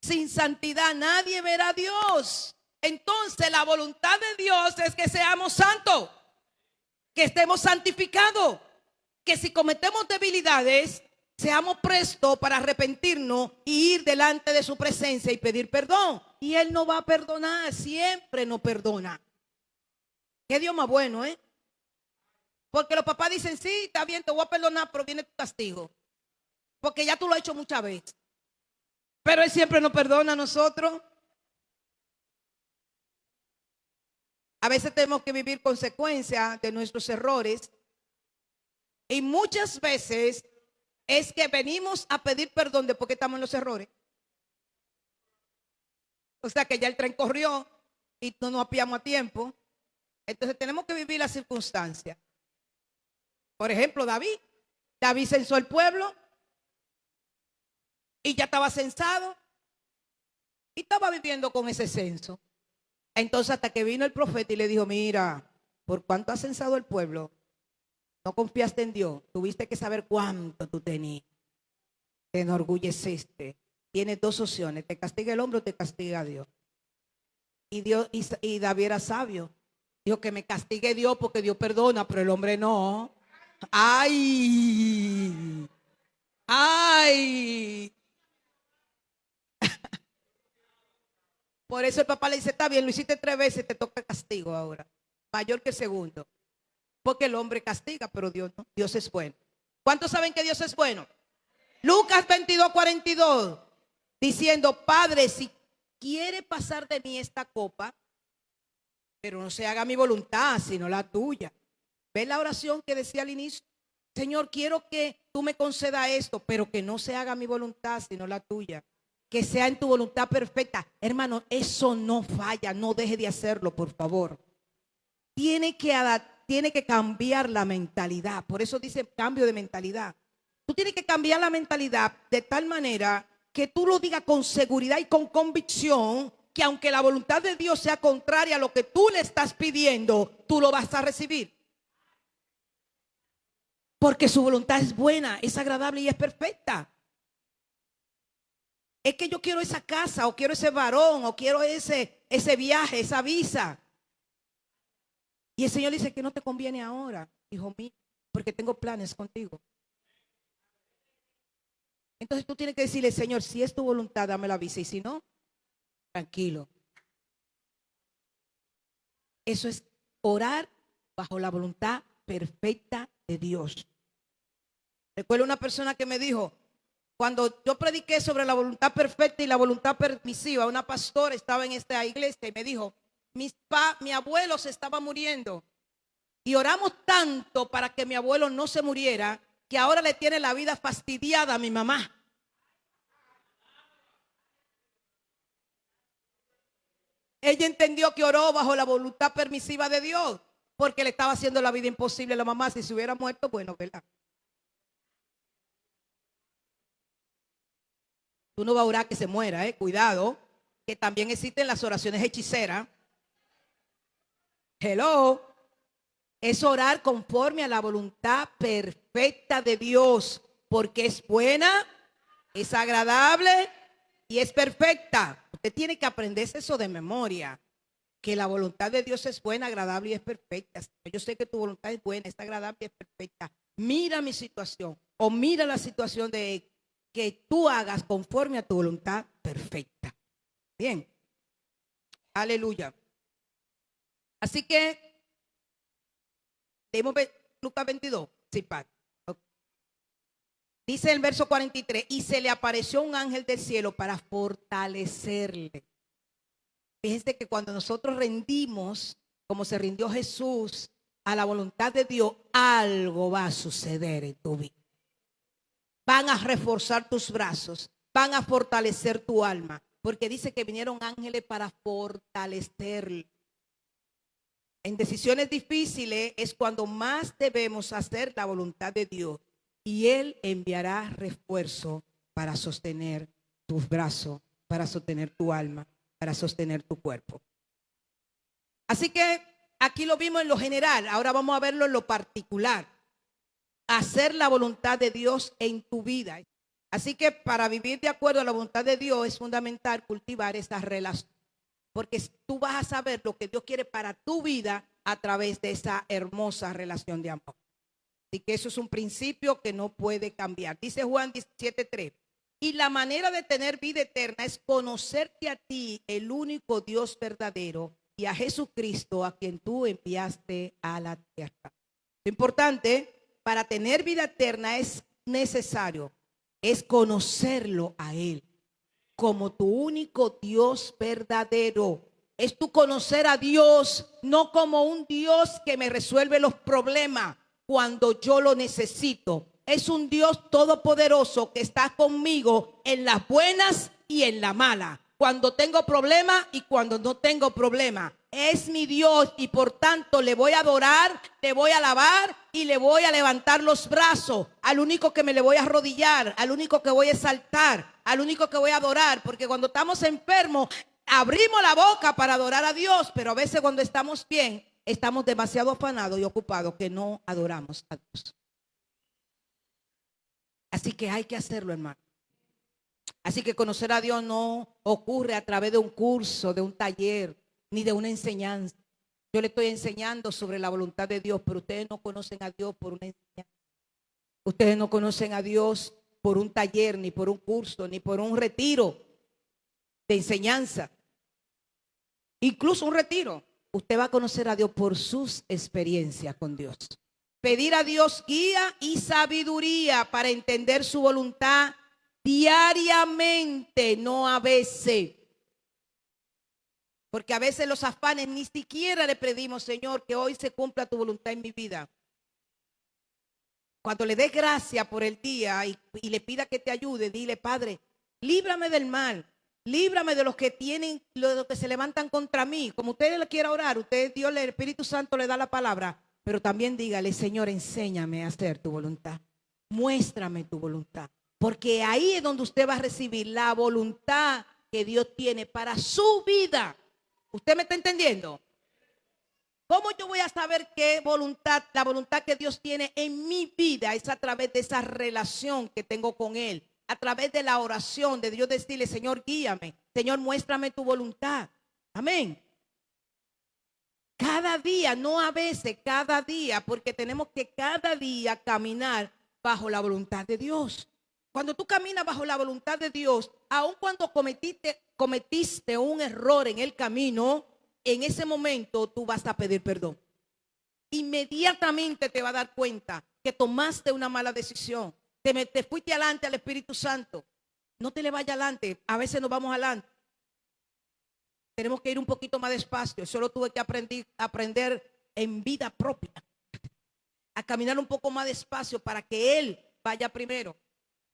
sin santidad nadie verá a Dios. Entonces la voluntad de Dios es que seamos santos, que estemos santificados, que si cometemos debilidades, seamos prestos para arrepentirnos y ir delante de su presencia y pedir perdón. Y Él nos va a perdonar, siempre nos perdona. Qué Dios más bueno, ¿eh? Porque los papás dicen, sí, está bien, te voy a perdonar, pero viene tu castigo. Porque ya tú lo has hecho muchas veces. Pero Él siempre nos perdona a nosotros. A veces tenemos que vivir consecuencias de nuestros errores. Y muchas veces es que venimos a pedir perdón de por qué estamos en los errores. O sea que ya el tren corrió y no nos apiamos a tiempo. Entonces tenemos que vivir las circunstancias. Por ejemplo, David censó el pueblo y ya estaba censado y estaba viviendo con ese censo. Entonces hasta que vino el profeta y le dijo, mira, por cuánto has censado el pueblo, no confiaste en Dios, tuviste que saber cuánto tú tenías. Te enorgulleciste. Tienes dos opciones, te castiga el hombre o te castiga Dios. Y David era sabio. Dijo que me castigue Dios porque Dios perdona, pero el hombre no. ¡Ay! Ay. Por eso el papá le dice, está bien, lo hiciste 3 veces, te toca castigo ahora. Mayor que el segundo. Porque el hombre castiga, pero Dios no. Dios es bueno. ¿Cuántos saben que Dios es bueno? Lucas 22:42. Diciendo, Padre, si quiere pasar de mí esta copa, pero no se haga mi voluntad, sino la tuya. ¿Ves la oración que decía al inicio? Señor, quiero que tú me concedas esto, pero que no se haga mi voluntad, sino la tuya. Que sea en tu voluntad perfecta. Hermano, eso no falla, no deje de hacerlo, por favor. Tiene que cambiar la mentalidad. Por eso dice cambio de mentalidad. Tú tienes que cambiar la mentalidad de tal manera que tú lo digas con seguridad y con convicción, que aunque la voluntad de Dios sea contraria a lo que tú le estás pidiendo, tú lo vas a recibir. Porque su voluntad es buena, es agradable y es perfecta. Es que yo quiero esa casa, o quiero ese varón, o quiero ese viaje, esa visa. Y el Señor dice que no te conviene ahora, hijo mío, porque tengo planes contigo. Entonces tú tienes que decirle, Señor, si es tu voluntad, dame la visa. Y si no, tranquilo. Eso es orar bajo la voluntad perfecta de Dios. Recuerdo una persona que me dijo, cuando yo prediqué sobre la voluntad perfecta y la voluntad permisiva, una pastora estaba en esta iglesia y me dijo, mi abuelo se estaba muriendo y oramos tanto para que mi abuelo no se muriera, que ahora le tiene la vida fastidiada a mi mamá. Ella entendió que oró bajo la voluntad permisiva de Dios, porque le estaba haciendo la vida imposible a la mamá. Si se hubiera muerto, bueno, ¿verdad? Tú no vas a orar que se muera, cuidado, que también existen las oraciones hechiceras. Hello. Es orar conforme a la voluntad perfecta de Dios, porque es buena, es agradable y es perfecta. Usted tiene que aprenderse eso de memoria, que la voluntad de Dios es buena, agradable y es perfecta. Yo sé que tu voluntad es buena, es agradable y es perfecta. Mira mi situación, o mira la situación de que tú hagas conforme a tu voluntad perfecta. Bien. Aleluya. Así que leemos Lucas 22. Sí, padre. Okay. Dice el verso 43, y se le apareció un ángel del cielo para fortalecerle. Fíjense que cuando nosotros rendimos, como se rindió Jesús, a la voluntad de Dios, algo va a suceder en tu vida. Van a reforzar tus brazos, van a fortalecer tu alma, porque dice que vinieron ángeles para fortalecerle. En decisiones difíciles es cuando más debemos hacer la voluntad de Dios, y Él enviará refuerzo para sostener tus brazos, para sostener tu alma, para sostener tu cuerpo. Así que aquí lo vimos en lo general, ahora vamos a verlo en lo particular. Hacer la voluntad de Dios en tu vida. Así que para vivir de acuerdo a la voluntad de Dios es fundamental cultivar esa relación, porque tú vas a saber lo que Dios quiere para tu vida a través de esa hermosa relación de amor. Así que eso es un principio que no puede cambiar. Dice Juan 17:3. Y la manera de tener vida eterna es conocerte a ti, el único Dios verdadero, y a Jesucristo, a quien tú enviaste a la tierra. Lo importante para tener vida eterna es necesario, es conocerlo a Él como tu único Dios verdadero. Es tu conocer a Dios, no como un Dios que me resuelve los problemas cuando yo lo necesito. Es un Dios todopoderoso que está conmigo en las buenas y en las malas, cuando tengo problemas y cuando no tengo problemas. Es mi Dios y por tanto le voy a adorar, le voy a alabar y le voy a levantar los brazos al único que me le voy a arrodillar, al único que voy a exaltar, al único que voy a adorar, porque cuando estamos enfermos abrimos la boca para adorar a Dios, pero a veces cuando estamos bien estamos demasiado afanados y ocupados que no adoramos a Dios. Así que hay que hacerlo, hermano. Así que conocer a Dios no ocurre a través de un curso, de un taller, ni de una enseñanza. Yo le estoy enseñando sobre la voluntad de Dios, pero ustedes no conocen a Dios por una enseñanza. Ustedes no conocen a Dios por un taller, ni por un curso, ni por un retiro de enseñanza. Incluso un retiro. Usted va a conocer a Dios por sus experiencias con Dios. Pedir a Dios guía y sabiduría para entender su voluntad diariamente, no a veces. Porque a veces los afanes ni siquiera le pedimos, Señor, que hoy se cumpla tu voluntad en mi vida. Cuando le des gracia por el día y le pida que te ayude, dile, Padre, líbrame del mal, líbrame de los que tienen, de los que se levantan contra mí. Como usted le quiera orar, usted, Dios, el Espíritu Santo le da la palabra, pero también dígale, Señor, enséñame a hacer tu voluntad. Muéstrame tu voluntad. Porque ahí es donde usted va a recibir la voluntad que Dios tiene para su vida. ¿Usted me está entendiendo? ¿Cómo yo voy a saber qué voluntad, la voluntad que Dios tiene en mi vida? Es a través de esa relación que tengo con Él, a través de la oración, de Dios decirle, Señor, guíame, Señor, muéstrame tu voluntad. Amén. Cada día, no a veces, cada día, porque tenemos que cada día caminar bajo la voluntad de Dios. Cuando tú caminas bajo la voluntad de Dios, aun cuando cometiste un error en el camino, en ese momento tú vas a pedir perdón. Inmediatamente te vas a dar cuenta que tomaste una mala decisión. Te fuiste adelante al Espíritu Santo. No te le vayas adelante. A veces nos vamos adelante. Tenemos que ir un poquito más despacio. Solo tuve que aprender en vida propia a caminar un poco más despacio para que Él vaya primero.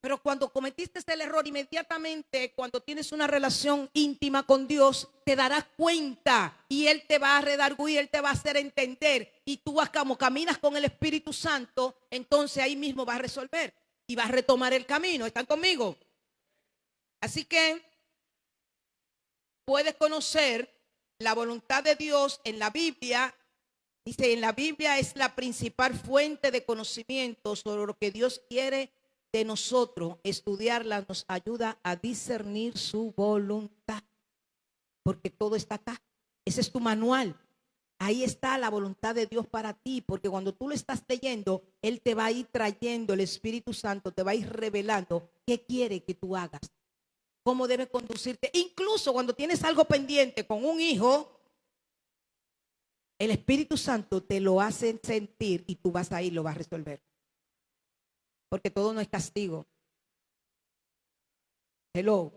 Pero cuando cometiste el error, inmediatamente, cuando tienes una relación íntima con Dios, te darás cuenta y Él te va a redarguir, Él te va a hacer entender. Y tú vas como caminas con el Espíritu Santo, entonces ahí mismo vas a resolver y vas a retomar el camino. ¿Están conmigo? Así que puedes conocer la voluntad de Dios en la Biblia. Dice, en la Biblia es la principal fuente de conocimiento sobre lo que Dios quiere de nosotros. Estudiarla nos ayuda a discernir su voluntad, porque todo está acá. Ese es tu manual. Ahí está la voluntad de Dios para ti, porque cuando tú lo estás leyendo, Él te va a ir trayendo, el Espíritu Santo te va a ir revelando qué quiere que tú hagas, cómo debes conducirte. Incluso cuando tienes algo pendiente con un hijo, el Espíritu Santo te lo hace sentir y tú vas a ir, lo vas a resolver. Porque todo no es castigo. Hello.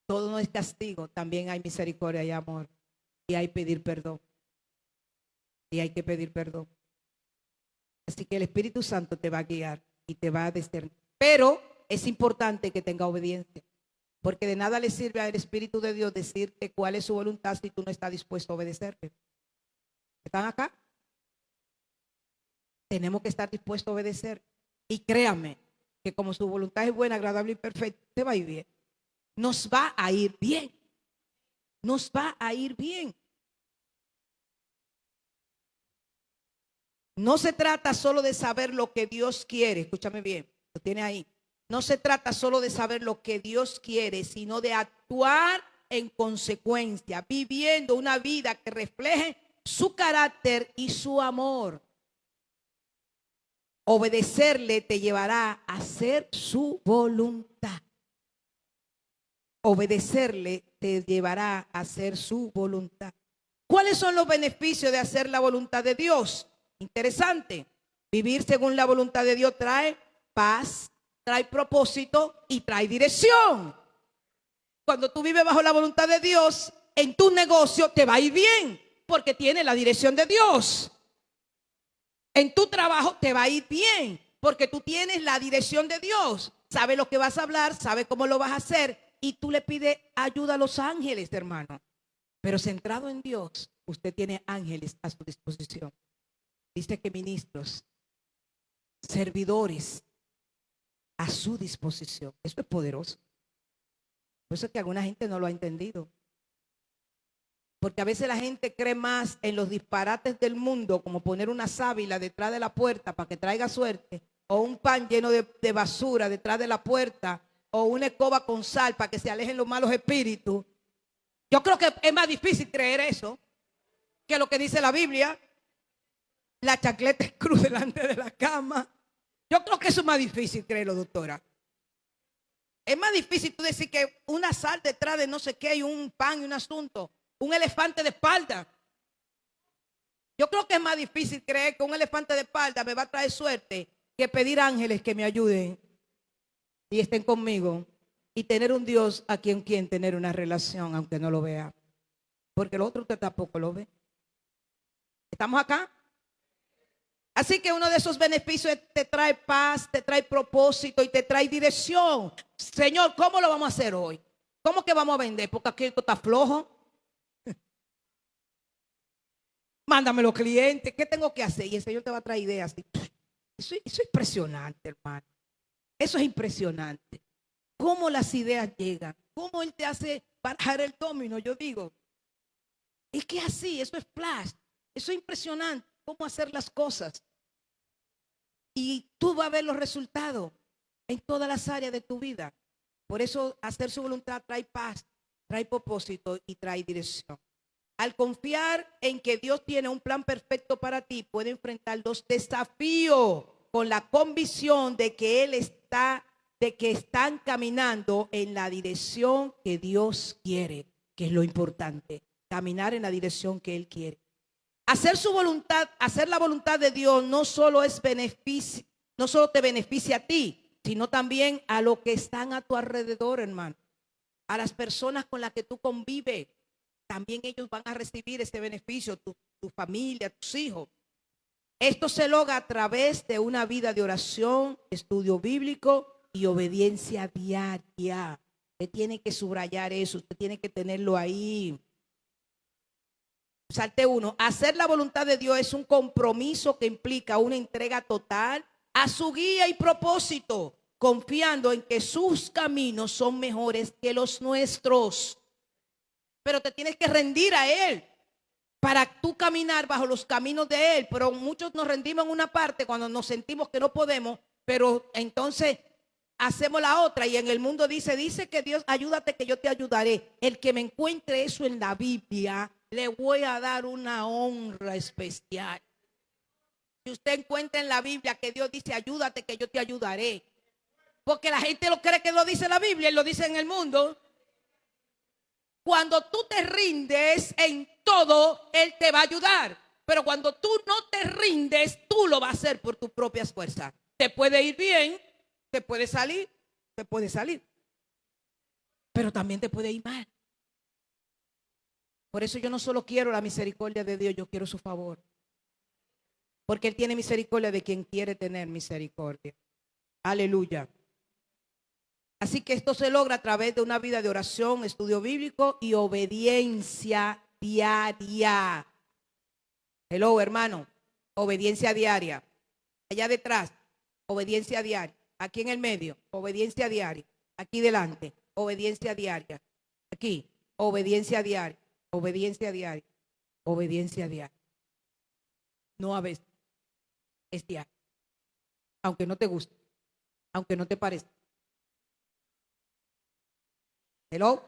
Todo no es castigo. También hay misericordia y amor. Y hay pedir perdón. Y hay que pedir perdón. Así que el Espíritu Santo te va a guiar y te va a discernir. Pero es importante que tenga obediencia. Porque de nada le sirve al Espíritu de Dios decirte cuál es su voluntad si tú no estás dispuesto a obedecerle. ¿Están acá? Tenemos que estar dispuestos a obedecer. Y créame que como su voluntad es buena, agradable y perfecta, te va a ir bien. Nos va a ir bien. Nos va a ir bien. No se trata solo de saber lo que Dios quiere. Escúchame bien, lo tiene ahí. No se trata solo de saber lo que Dios quiere, sino de actuar en consecuencia, viviendo una vida que refleje su carácter y su amor. Obedecerle te llevará a hacer su voluntad. Obedecerle te llevará a hacer su voluntad. ¿Cuáles son los beneficios de hacer la voluntad de Dios? Interesante. Vivir según la voluntad de Dios trae paz, trae propósito y trae dirección. Cuando tú vives bajo la voluntad de Dios, en tu negocio te va a ir bien, porque tiene la dirección de Dios. En tu trabajo te va a ir bien, porque tú tienes la dirección de Dios. Sabes lo que vas a hablar, sabes cómo lo vas a hacer, y tú le pides ayuda a los ángeles, hermano. Pero centrado en Dios, usted tiene ángeles a su disposición. Dice que ministros, servidores a su disposición. Eso es poderoso. Por eso es que alguna gente no lo ha entendido. Porque a veces la gente cree más en los disparates del mundo, como poner una sábila detrás de la puerta para que traiga suerte, o un pan lleno de basura detrás de la puerta, o una escoba con sal para que se alejen los malos espíritus. Yo creo que es más difícil creer eso que lo que dice la Biblia. La chancleta es cruz delante de la cama. Yo creo que eso es más difícil, créelo, doctora. Es más difícil tú decir que una sal detrás de no sé qué y un pan y un asunto. Un elefante de espalda. Yo creo que es más difícil creer que un elefante de espalda me va a traer suerte que pedir ángeles que me ayuden y estén conmigo y tener un Dios a quien tener una relación, aunque no lo vea. Porque lo otro usted tampoco lo ve. ¿Estamos acá? Así que uno de esos beneficios te trae paz, te trae propósito y te trae dirección. Señor, ¿cómo lo vamos a hacer hoy? ¿Cómo que vamos a vender? Porque aquí esto está flojo. Mándame los clientes. ¿Qué tengo que hacer? Y el Señor te va a traer ideas. Eso es impresionante, hermano. Eso es impresionante. Cómo las ideas llegan. Cómo Él te hace bajar el domino. Yo digo, es que así, eso es flash. Eso es impresionante. Cómo hacer las cosas. Y tú vas a ver los resultados en todas las áreas de tu vida. Por eso hacer su voluntad trae paz, trae propósito y trae dirección. Al confiar en que Dios tiene un plan perfecto para ti, puede enfrentar los desafíos con la convicción de que están caminando en la dirección que Dios quiere, que es lo importante, caminar en la dirección que Él quiere. Hacer su voluntad, hacer la voluntad de Dios no solo te beneficia a ti, sino también a los que están a tu alrededor, hermano. A las personas con las que tú convives, también ellos van a recibir este beneficio, tu familia, tus hijos. Esto se logra a través de una vida de oración, estudio bíblico y obediencia diaria. Usted tiene que subrayar eso, usted tiene que tenerlo ahí. Salte 1. Hacer la voluntad de Dios es un compromiso que implica una entrega total a su guía y propósito, confiando en que sus caminos son mejores que los nuestros. Pero te tienes que rendir a Él para tú caminar bajo los caminos de Él. Pero muchos nos rendimos en una parte cuando nos sentimos que no podemos, pero entonces hacemos la otra. Y en el mundo dice que Dios, ayúdate que yo te ayudaré. El que me encuentre eso en la Biblia, le voy a dar una honra especial. Si usted encuentra en la Biblia que Dios dice, ayúdate que yo te ayudaré. Porque la gente lo cree que lo dice la Biblia y lo dice en el mundo. Cuando tú te rindes en todo, Él te va a ayudar. Pero cuando tú no te rindes, tú lo vas a hacer por tus propias fuerzas. Te puede ir bien, te puede salir. Pero también te puede ir mal. Por eso yo no solo quiero la misericordia de Dios, yo quiero su favor. Porque Él tiene misericordia de quien quiere tener misericordia. Aleluya. Así que esto se logra a través de una vida de oración, estudio bíblico y obediencia diaria. Hello, hermano. Obediencia diaria. Allá detrás, obediencia diaria. Aquí en el medio, obediencia diaria. Aquí delante, obediencia diaria. Aquí, obediencia diaria. Obediencia diaria. Obediencia diaria. No a veces. Es diaria. Aunque no te guste. Aunque no te parezca. Hello.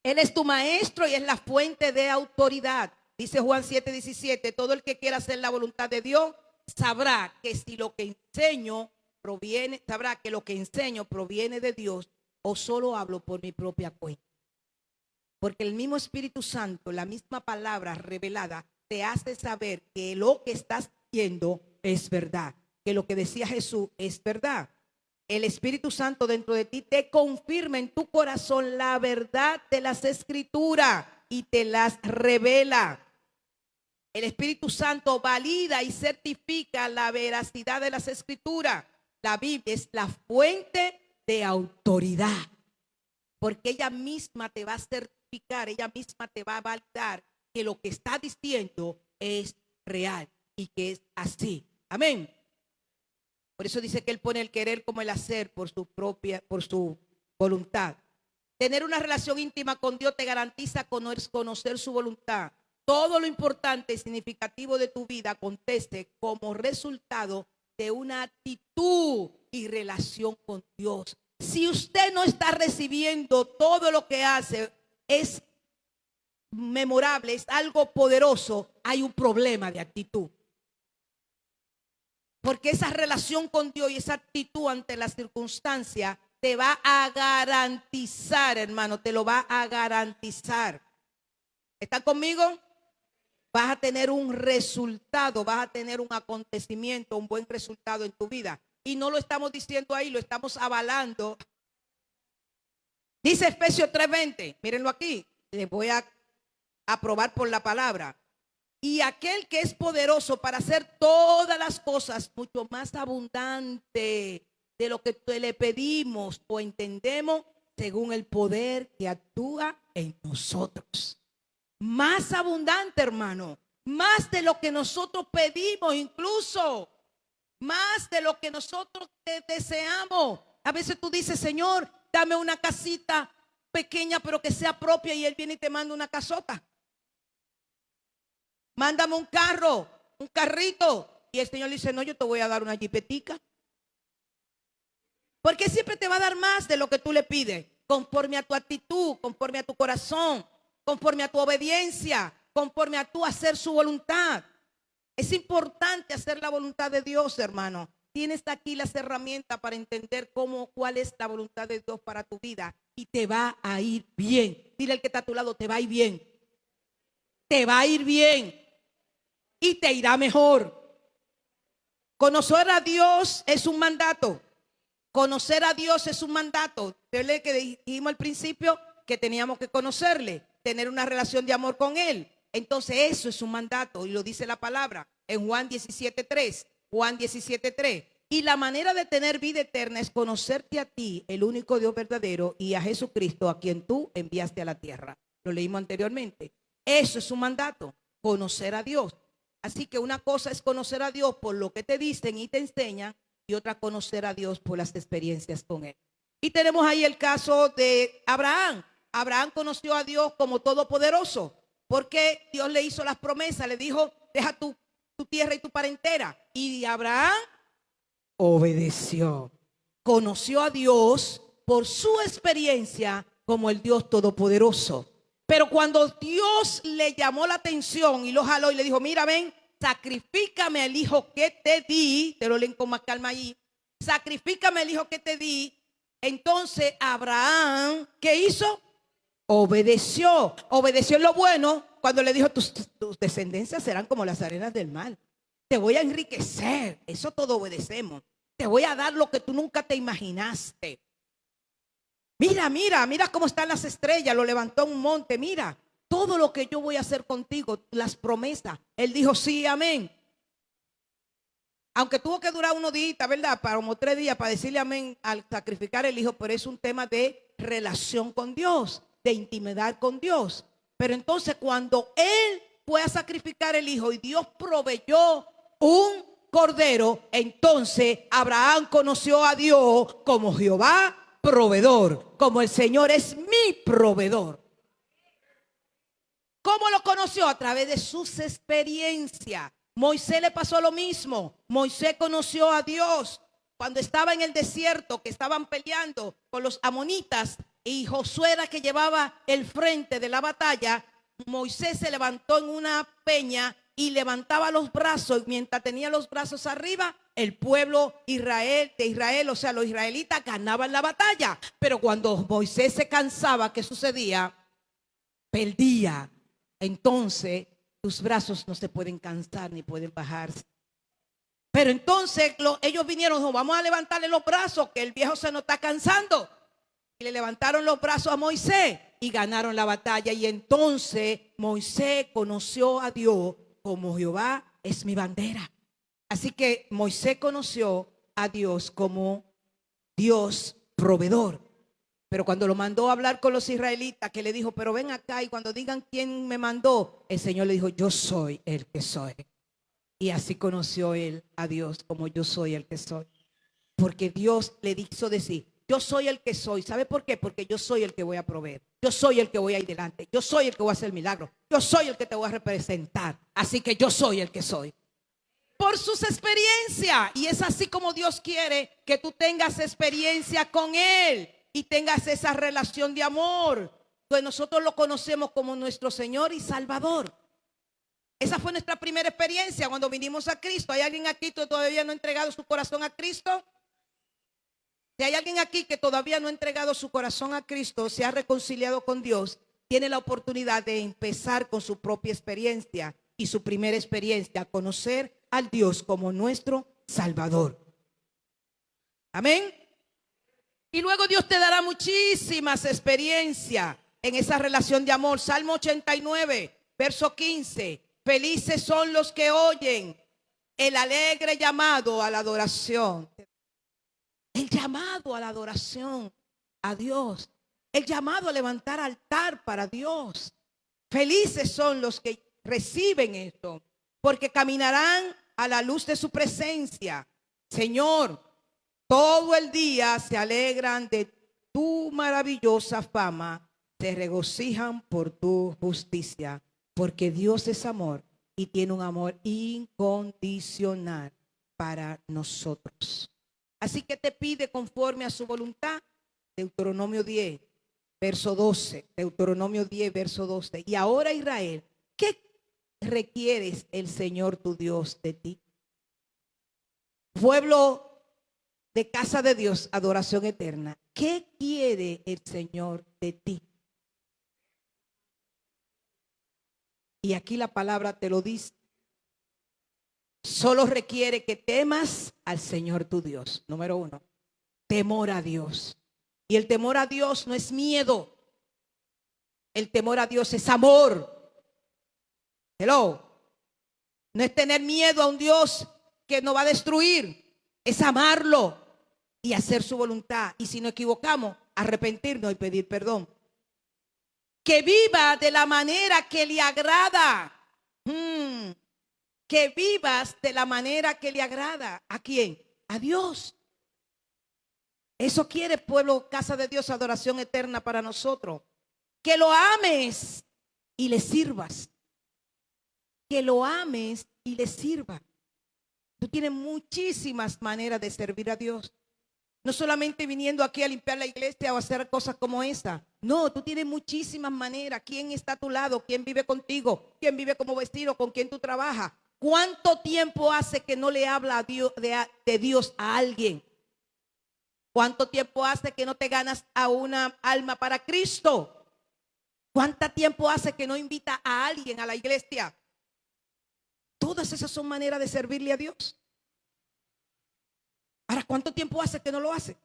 Él es tu maestro y es la fuente de autoridad. Dice Juan 7:17. Todo el que quiera hacer la voluntad de Dios sabrá que si lo que enseño proviene de Dios o solo hablo por mi propia cuenta. Porque el mismo Espíritu Santo, la misma palabra revelada, te hace saber que lo que estás haciendo es verdad. Que lo que decía Jesús es verdad. El Espíritu Santo dentro de ti te confirma en tu corazón la verdad de las Escrituras y te las revela. El Espíritu Santo valida y certifica la veracidad de las Escrituras. La Biblia es la fuente de autoridad. Porque ella misma te va a certificar, ella misma te va a validar que lo que está diciendo es real y que es así. Amén. Por eso dice que Él pone el querer como el hacer por su voluntad. Tener una relación íntima con Dios te garantiza conocer su voluntad. Todo lo importante y significativo de tu vida acontece como resultado de una actitud y relación con Dios. Si usted no está recibiendo todo lo que hace, es memorable, es algo poderoso, hay un problema de actitud. Porque esa relación con Dios y esa actitud ante la circunstancia te va a garantizar, hermano, te lo va a garantizar. ¿Están conmigo? Vas a tener un resultado, vas a tener un acontecimiento, un buen resultado en tu vida. Y no lo estamos diciendo ahí, lo estamos avalando. Dice Efesios 3:20, mírenlo aquí, les voy a aprobar por la palabra. Y aquel que es poderoso para hacer todas las cosas mucho más abundante de lo que le pedimos o entendemos, según el poder que actúa en nosotros. Más abundante, hermano, más de lo que nosotros pedimos, incluso más de lo que nosotros deseamos. A veces tú dices, Señor, dame una casita pequeña pero que sea propia, y Él viene y te manda una casota. Mándame un carro, un carrito, y el Señor le dice, no, yo te voy a dar una jipetica. Porque siempre te va a dar más de lo que tú le pides, conforme a tu actitud, conforme a tu corazón, conforme a tu obediencia, conforme a tu hacer su voluntad. Es importante hacer la voluntad de Dios, hermano. Tienes aquí las herramientas para entender cuál es la voluntad de Dios para tu vida, y te va a ir bien. Dile al que está a tu lado, te va a ir bien. Te va a ir bien y te irá mejor. Conocer a Dios es un mandato. Conocer a Dios es un mandato. Dile que dijimos al principio que teníamos que conocerle, tener una relación de amor con Él. Entonces eso es un mandato, y lo dice la palabra en Juan 17:3. Juan 17:3. Y la manera de tener vida eterna es conocerte a ti, el único Dios verdadero, y a Jesucristo, a quien tú enviaste a la tierra. Lo leímos anteriormente. Eso es un mandato, conocer a Dios. Así que una cosa es conocer a Dios por lo que te dicen y te enseñan, y otra conocer a Dios por las experiencias con Él. Y tenemos ahí el caso de Abraham. Abraham conoció a Dios como todopoderoso, porque Dios le hizo las promesas, le dijo, deja tu tierra y tu parentela. Y Abraham obedeció. Conoció a Dios por su experiencia como el Dios todopoderoso. Pero cuando Dios le llamó la atención y lo jaló y le dijo, mira, ven, sacrifícame el hijo que te di, te lo leen con más calma allí, sacrifícame el hijo que te di. Entonces Abraham, ¿qué hizo? Obedeció. Obedeció en lo bueno cuando le dijo, tus descendencias serán como las arenas del mar. Te voy a enriquecer. Eso todo obedecemos. Te voy a dar lo que tú nunca te imaginaste. Mira, mira, mira cómo están las estrellas. Lo levantó en un monte. Mira, todo lo que yo voy a hacer contigo, las promesas. Él dijo, sí, amén. Aunque tuvo que durar unos días, ¿verdad? Para como 3 días para decirle amén al sacrificar el hijo, pero es un tema de relación con Dios, de intimidad con Dios. Pero entonces cuando él fue a sacrificar el hijo y Dios proveyó un cordero, entonces Abraham conoció a Dios como Jehová proveedor, como el Señor es mi proveedor. ¿Cómo lo conoció? A través de sus experiencias. Moisés le pasó lo mismo. Moisés conoció a Dios cuando estaba en el desierto, que estaban peleando con los amonitas, y Josué era que llevaba el frente de la batalla. Moisés se levantó en una peña y levantaba los brazos, y mientras tenía los brazos arriba, el pueblo de Israel, o sea, los israelitas ganaban la batalla. Pero cuando Moisés se cansaba, ¿qué sucedía? Perdía. Entonces tus brazos no se pueden cansar ni pueden bajarse. Pero entonces ellos vinieron, dijo, vamos a levantarle los brazos, que el viejo se nos está cansando. Y le levantaron los brazos a Moisés y ganaron la batalla. Y entonces Moisés conoció a Dios como Jehová es mi bandera. Así que Moisés conoció a Dios como Dios proveedor. Pero cuando lo mandó a hablar con los israelitas, que le dijo, pero ven acá, y cuando digan quién me mandó, el Señor le dijo, yo soy el que soy. Y así conoció él a Dios como yo soy el que soy. Porque Dios le hizo decir, yo soy el que soy. ¿Sabe por qué? Porque yo soy el que voy a proveer. Yo soy el que voy a ir delante. Yo soy el que voy a hacer milagros. Yo soy el que te voy a representar. Así que yo soy el que soy. Por sus experiencias. Y es así como Dios quiere que tú tengas experiencia con Él y tengas esa relación de amor. Pues nosotros lo conocemos como nuestro Señor y Salvador. Esa fue nuestra primera experiencia cuando vinimos a Cristo. ¿Hay alguien aquí que todavía no ha entregado su corazón a Cristo? Si hay alguien aquí que todavía no ha entregado su corazón a Cristo, se ha reconciliado con Dios, tiene la oportunidad de empezar con su propia experiencia y su primera experiencia, conocer al Dios como nuestro Salvador. Amén. Y luego Dios te dará muchísimas experiencias en esa relación de amor. Salmo 89, verso 15. Felices son los que oyen el alegre llamado a la adoración. El llamado a la adoración a Dios. El llamado a levantar altar para Dios. Felices son los que reciben esto, porque caminarán a la luz de su presencia. Señor, todo el día se alegran de tu maravillosa fama, se regocijan por tu justicia, porque Dios es amor y tiene un amor incondicional para nosotros. Así que te pide conforme a su voluntad, Deuteronomio 10, verso 12, Deuteronomio 10, verso 12. Y ahora, Israel, ¿qué requieres el Señor tu Dios de ti? Pueblo de casa de Dios, adoración eterna, ¿qué quiere el Señor de ti? Y aquí la palabra te lo dice. Solo requiere que temas al Señor tu Dios. Número 1, temor a Dios. Y el temor a Dios no es miedo. El temor a Dios es amor. Hello. No es tener miedo a un Dios que nos va a destruir. Es amarlo y hacer su voluntad. Y si nos equivocamos, arrepentirnos y pedir perdón. Que viva de la manera que le agrada. Que vivas de la manera que le agrada. ¿A quién? A Dios. Eso quiere, pueblo, casa de Dios, adoración eterna para nosotros. Que lo ames y le sirvas. Que lo ames y le sirvas. Tú tienes muchísimas maneras de servir a Dios. No solamente viniendo aquí a limpiar la iglesia o hacer cosas como esa. No, tú tienes muchísimas maneras. ¿Quién está a tu lado? ¿Quién vive contigo? ¿Quién vive como vecino? ¿Con quién tú trabajas? ¿Cuánto tiempo hace que no le habla a Dios, de Dios a alguien? ¿Cuánto tiempo hace que no te ganas a una alma para Cristo? ¿Cuánto tiempo hace que no invita a alguien a la iglesia? Todas esas son maneras de servirle a Dios. Ahora, ¿cuánto tiempo hace que no lo hace?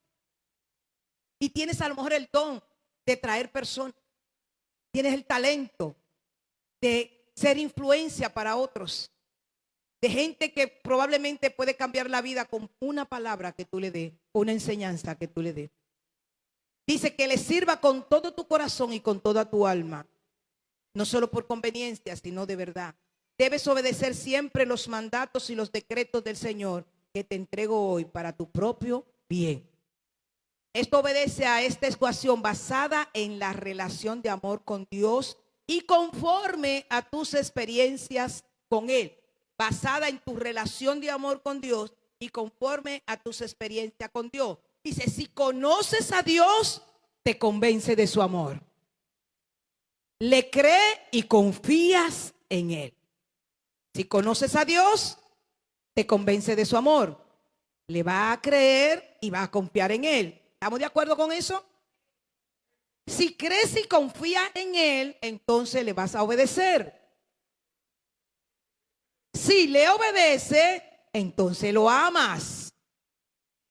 Y tienes a lo mejor el don de traer personas. Tienes el talento de ser influencia para otros. De gente que probablemente puede cambiar la vida con una palabra que tú le des, una enseñanza que tú le des. Dice que le sirva con todo tu corazón y con toda tu alma. No solo por conveniencia, sino de verdad. Debes obedecer siempre los mandatos y los decretos del Señor que te entrego hoy para tu propio bien. Esto obedece a esta ecuación basada en la relación de amor con Dios y conforme a tus experiencias con Él. Basada en tu relación de amor con Dios y conforme a tus experiencias con Dios. Dice, si conoces a Dios, te convence de su amor. Le crees y confías en Él. Si conoces a Dios, te convence de su amor. Le va a creer y va a confiar en Él. ¿Estamos de acuerdo con eso? Si crees y confías en Él, entonces le vas a obedecer. Si le obedece, entonces lo amas.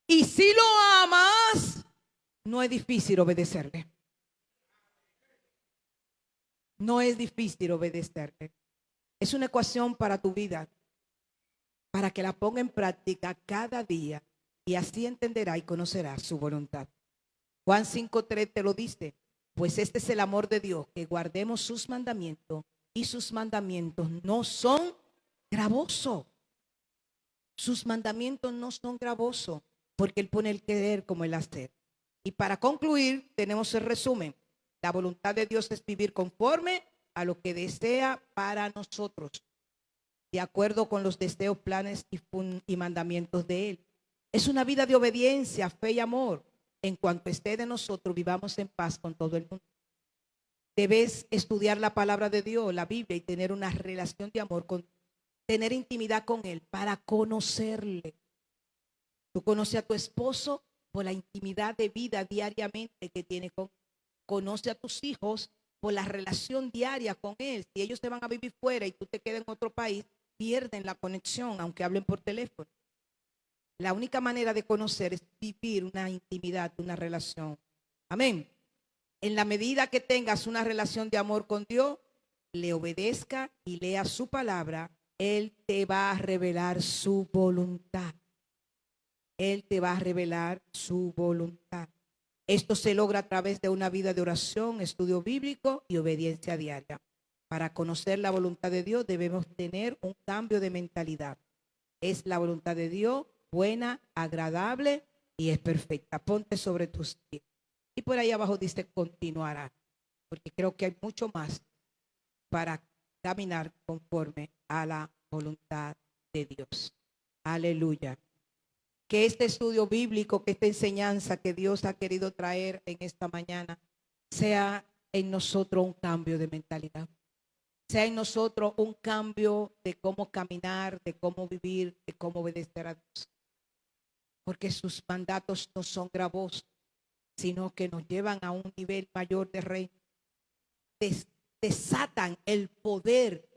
Y si lo amas, no es difícil obedecerle. No es difícil obedecerle. Es una ecuación para tu vida, para que la ponga en práctica cada día y así entenderá y conocerá su voluntad. Juan 5:3 te lo dice, pues este es el amor de Dios, que guardemos sus mandamientos y sus mandamientos no son gravosos. Sus mandamientos no son gravosos porque Él pone el querer como el hacer. Y para concluir tenemos el resumen. La voluntad de Dios es vivir conforme a lo que desea para nosotros, de acuerdo con los deseos, planes y mandamientos de Él. Es una vida de obediencia, fe y amor. En cuanto esté de nosotros, vivamos en paz con todo el mundo. debes estudiar la palabra de Dios, la Biblia, y tener una relación de amor, tener intimidad con Él para conocerle. Tú conoces a tu esposo por la intimidad de vida diariamente que tiene con él. Conoce a tus hijos por la relación diaria con Él. Si ellos te van a vivir fuera y tú te quedas en otro país, pierden la conexión, aunque hablen por teléfono. La única manera de conocer es vivir una intimidad, una relación. Amén. En la medida que tengas una relación de amor con Dios, le obedezca y lea su palabra, Él te va a revelar su voluntad. Él te va a revelar su voluntad. Esto se logra a través de una vida de oración, estudio bíblico y obediencia diaria. Para conocer la voluntad de Dios debemos tener un cambio de mentalidad. Es la voluntad de Dios buena, agradable y es perfecta. Ponte sobre tus pies. Y por ahí abajo dice continuará, porque creo que hay mucho más para caminar conforme a la voluntad de Dios. Aleluya. Que este estudio bíblico, que esta enseñanza que Dios ha querido traer en esta mañana, sea en nosotros un cambio de mentalidad. Sea en nosotros un cambio de cómo caminar, de cómo vivir, de cómo obedecer a Dios. Porque sus mandatos no son gravosos, sino que nos llevan a un nivel mayor de reino. Desatan el poder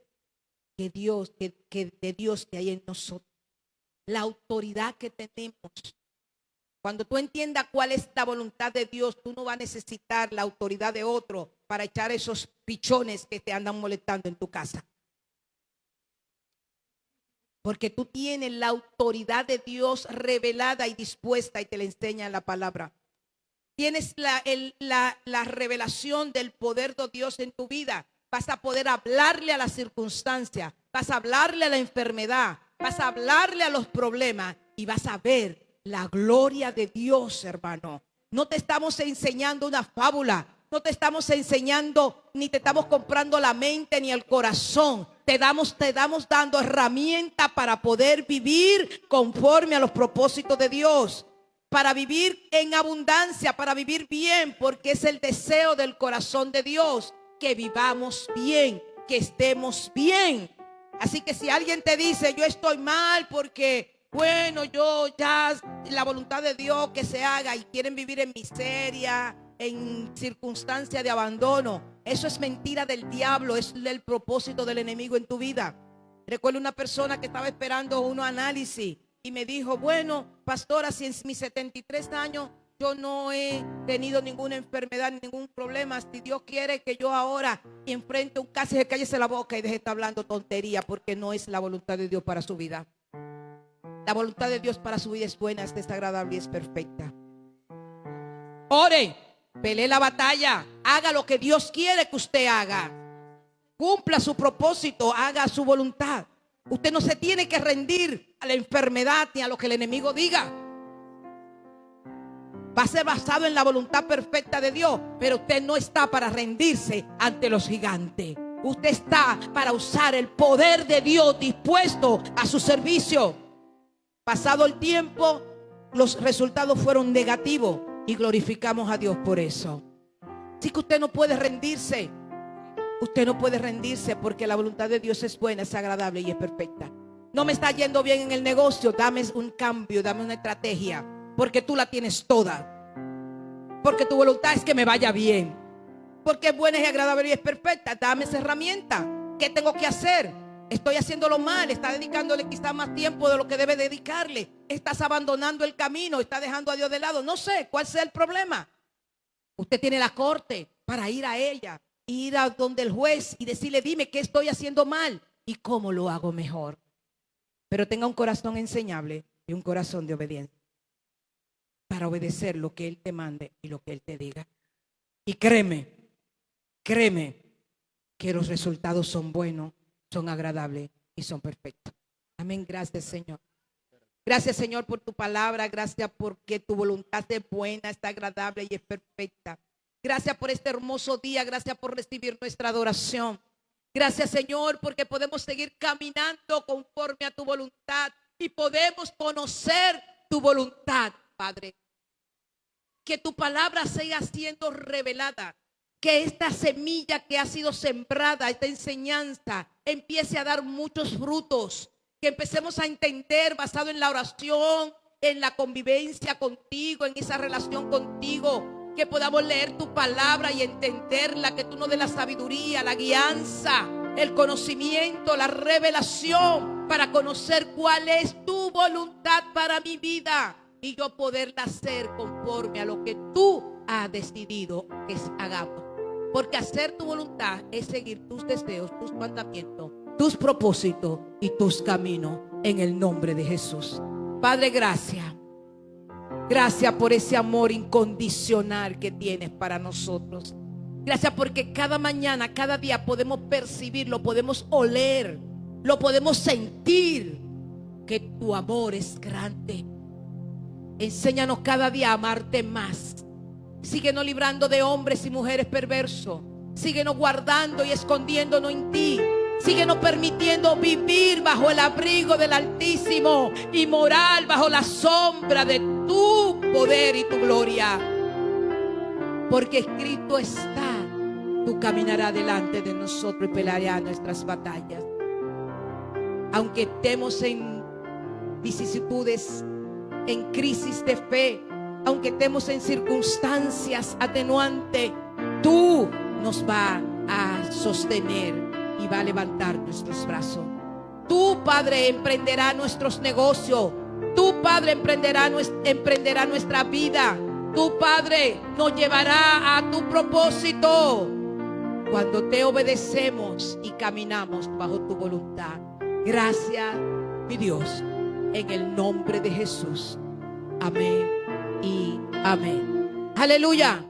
que Dios, de Dios que hay en nosotros. La autoridad que tenemos. Cuando tú entiendas cuál es la voluntad de Dios, tú no vas a necesitar la autoridad de otro para echar esos pichones que te andan molestando en tu casa. Porque tú tienes la autoridad de Dios revelada y dispuesta y te la enseña en la palabra. Tienes la revelación del poder de Dios en tu vida. Vas a poder hablarle a la circunstancia, vas a hablarle a la enfermedad, vas a hablarle a los problemas y vas a ver la gloria de Dios, hermano. No te estamos enseñando una fábula, no te estamos enseñando, ni te estamos comprando la mente ni el corazón. Te damos dando herramientas para poder vivir conforme a los propósitos de Dios. Para vivir en abundancia, para vivir bien, porque es el deseo del corazón de Dios, que vivamos bien, que estemos bien. Así que si alguien te dice, yo estoy mal porque, bueno, yo ya, la voluntad de Dios que se haga, y quieren vivir en miseria, en circunstancia de abandono, eso es mentira del diablo, es el propósito del enemigo en tu vida. Recuerdo una persona que estaba esperando un análisis y me dijo, bueno, pastora, si en mis 73 años yo no he tenido ninguna enfermedad, ningún problema, si Dios quiere que yo ahora enfrente un cáncer, cállese la boca y deje de estar hablando tontería, porque no es la voluntad de Dios para su vida. La voluntad de Dios para su vida es buena, es desagradable y es perfecta. Ore, pelee la batalla, haga lo que Dios quiere que usted haga. Cumpla su propósito, haga su voluntad. Usted no se tiene que rendir a la enfermedad ni a lo que el enemigo diga. Va a ser basado en la voluntad perfecta de Dios, pero usted no está para rendirse ante los gigantes. Usted está para usar el poder de Dios dispuesto a su servicio. Pasado el tiempo, los resultados fueron negativos y glorificamos a Dios por eso. Así que usted no puede rendirse. Usted no puede rendirse, porque la voluntad de Dios es buena, es agradable y es perfecta. No me está yendo bien en el negocio, dame un cambio, dame una estrategia, porque tú la tienes toda. Porque tu voluntad es que me vaya bien, porque es buena, es agradable y es perfecta. Dame esa herramienta. ¿Qué tengo que hacer? Estoy haciéndolo mal, está dedicándole quizás más tiempo de lo que debe dedicarle. Estás abandonando el camino, está dejando a Dios de lado. No sé cuál sea el problema. Usted tiene la corte para ir a ella, ir a donde el juez y decirle, dime qué estoy haciendo mal y cómo lo hago mejor. Pero tenga un corazón enseñable y un corazón de obediencia para obedecer lo que Él te mande y lo que Él te diga. Y créeme que los resultados son buenos, son agradables y son perfectos. Amén. Gracias, Señor. Gracias, Señor, por tu palabra. Gracias porque tu voluntad es buena, está agradable y es perfecta. Gracias por este hermoso día. Gracias por recibir nuestra adoración. Gracias, Señor, porque podemos seguir caminando conforme a tu voluntad y podemos conocer tu voluntad, Padre. Que tu palabra siga siendo revelada. que esta semilla que ha sido sembrada, esta enseñanza, empiece a dar muchos frutos, que empecemos a entender basado en la oración, en la convivencia contigo, en esa relación contigo, que podamos leer tu palabra y entenderla, que tú nos des la sabiduría, la guianza, el conocimiento, la revelación para conocer cuál es tu voluntad para mi vida y yo poderla hacer conforme a lo que tú has decidido que hagamos. Porque hacer tu voluntad es seguir tus deseos, tus mandamientos, tus propósitos y tus caminos en el nombre de Jesús. Padre, gracias. Gracias por ese amor incondicional que tienes para nosotros. Gracias porque cada mañana, cada día podemos percibirlo, podemos oler, lo podemos sentir, que tu amor es grande. Enséñanos cada día a amarte más. Síguenos librando de hombres y mujeres perversos. Síguenos guardando y escondiéndonos en ti. Síguenos permitiendo vivir bajo el abrigo del Altísimo y morar bajo la sombra de tu poder y tu gloria. Porque escrito está, tú caminarás delante de nosotros y pelearás nuestras batallas. Aunque estemos en vicisitudes, en crisis de fe, aunque estemos en circunstancias atenuantes, tú nos vas a sostener y va a levantar nuestros brazos. Tú, Padre, emprenderá nuestros negocios. Tú, Padre, emprenderá nuestra vida. Tu Padre nos llevará a tu propósito cuando te obedecemos y caminamos bajo tu voluntad. Gracias, mi Dios, en el nombre de Jesús. Amén y amén. Aleluya.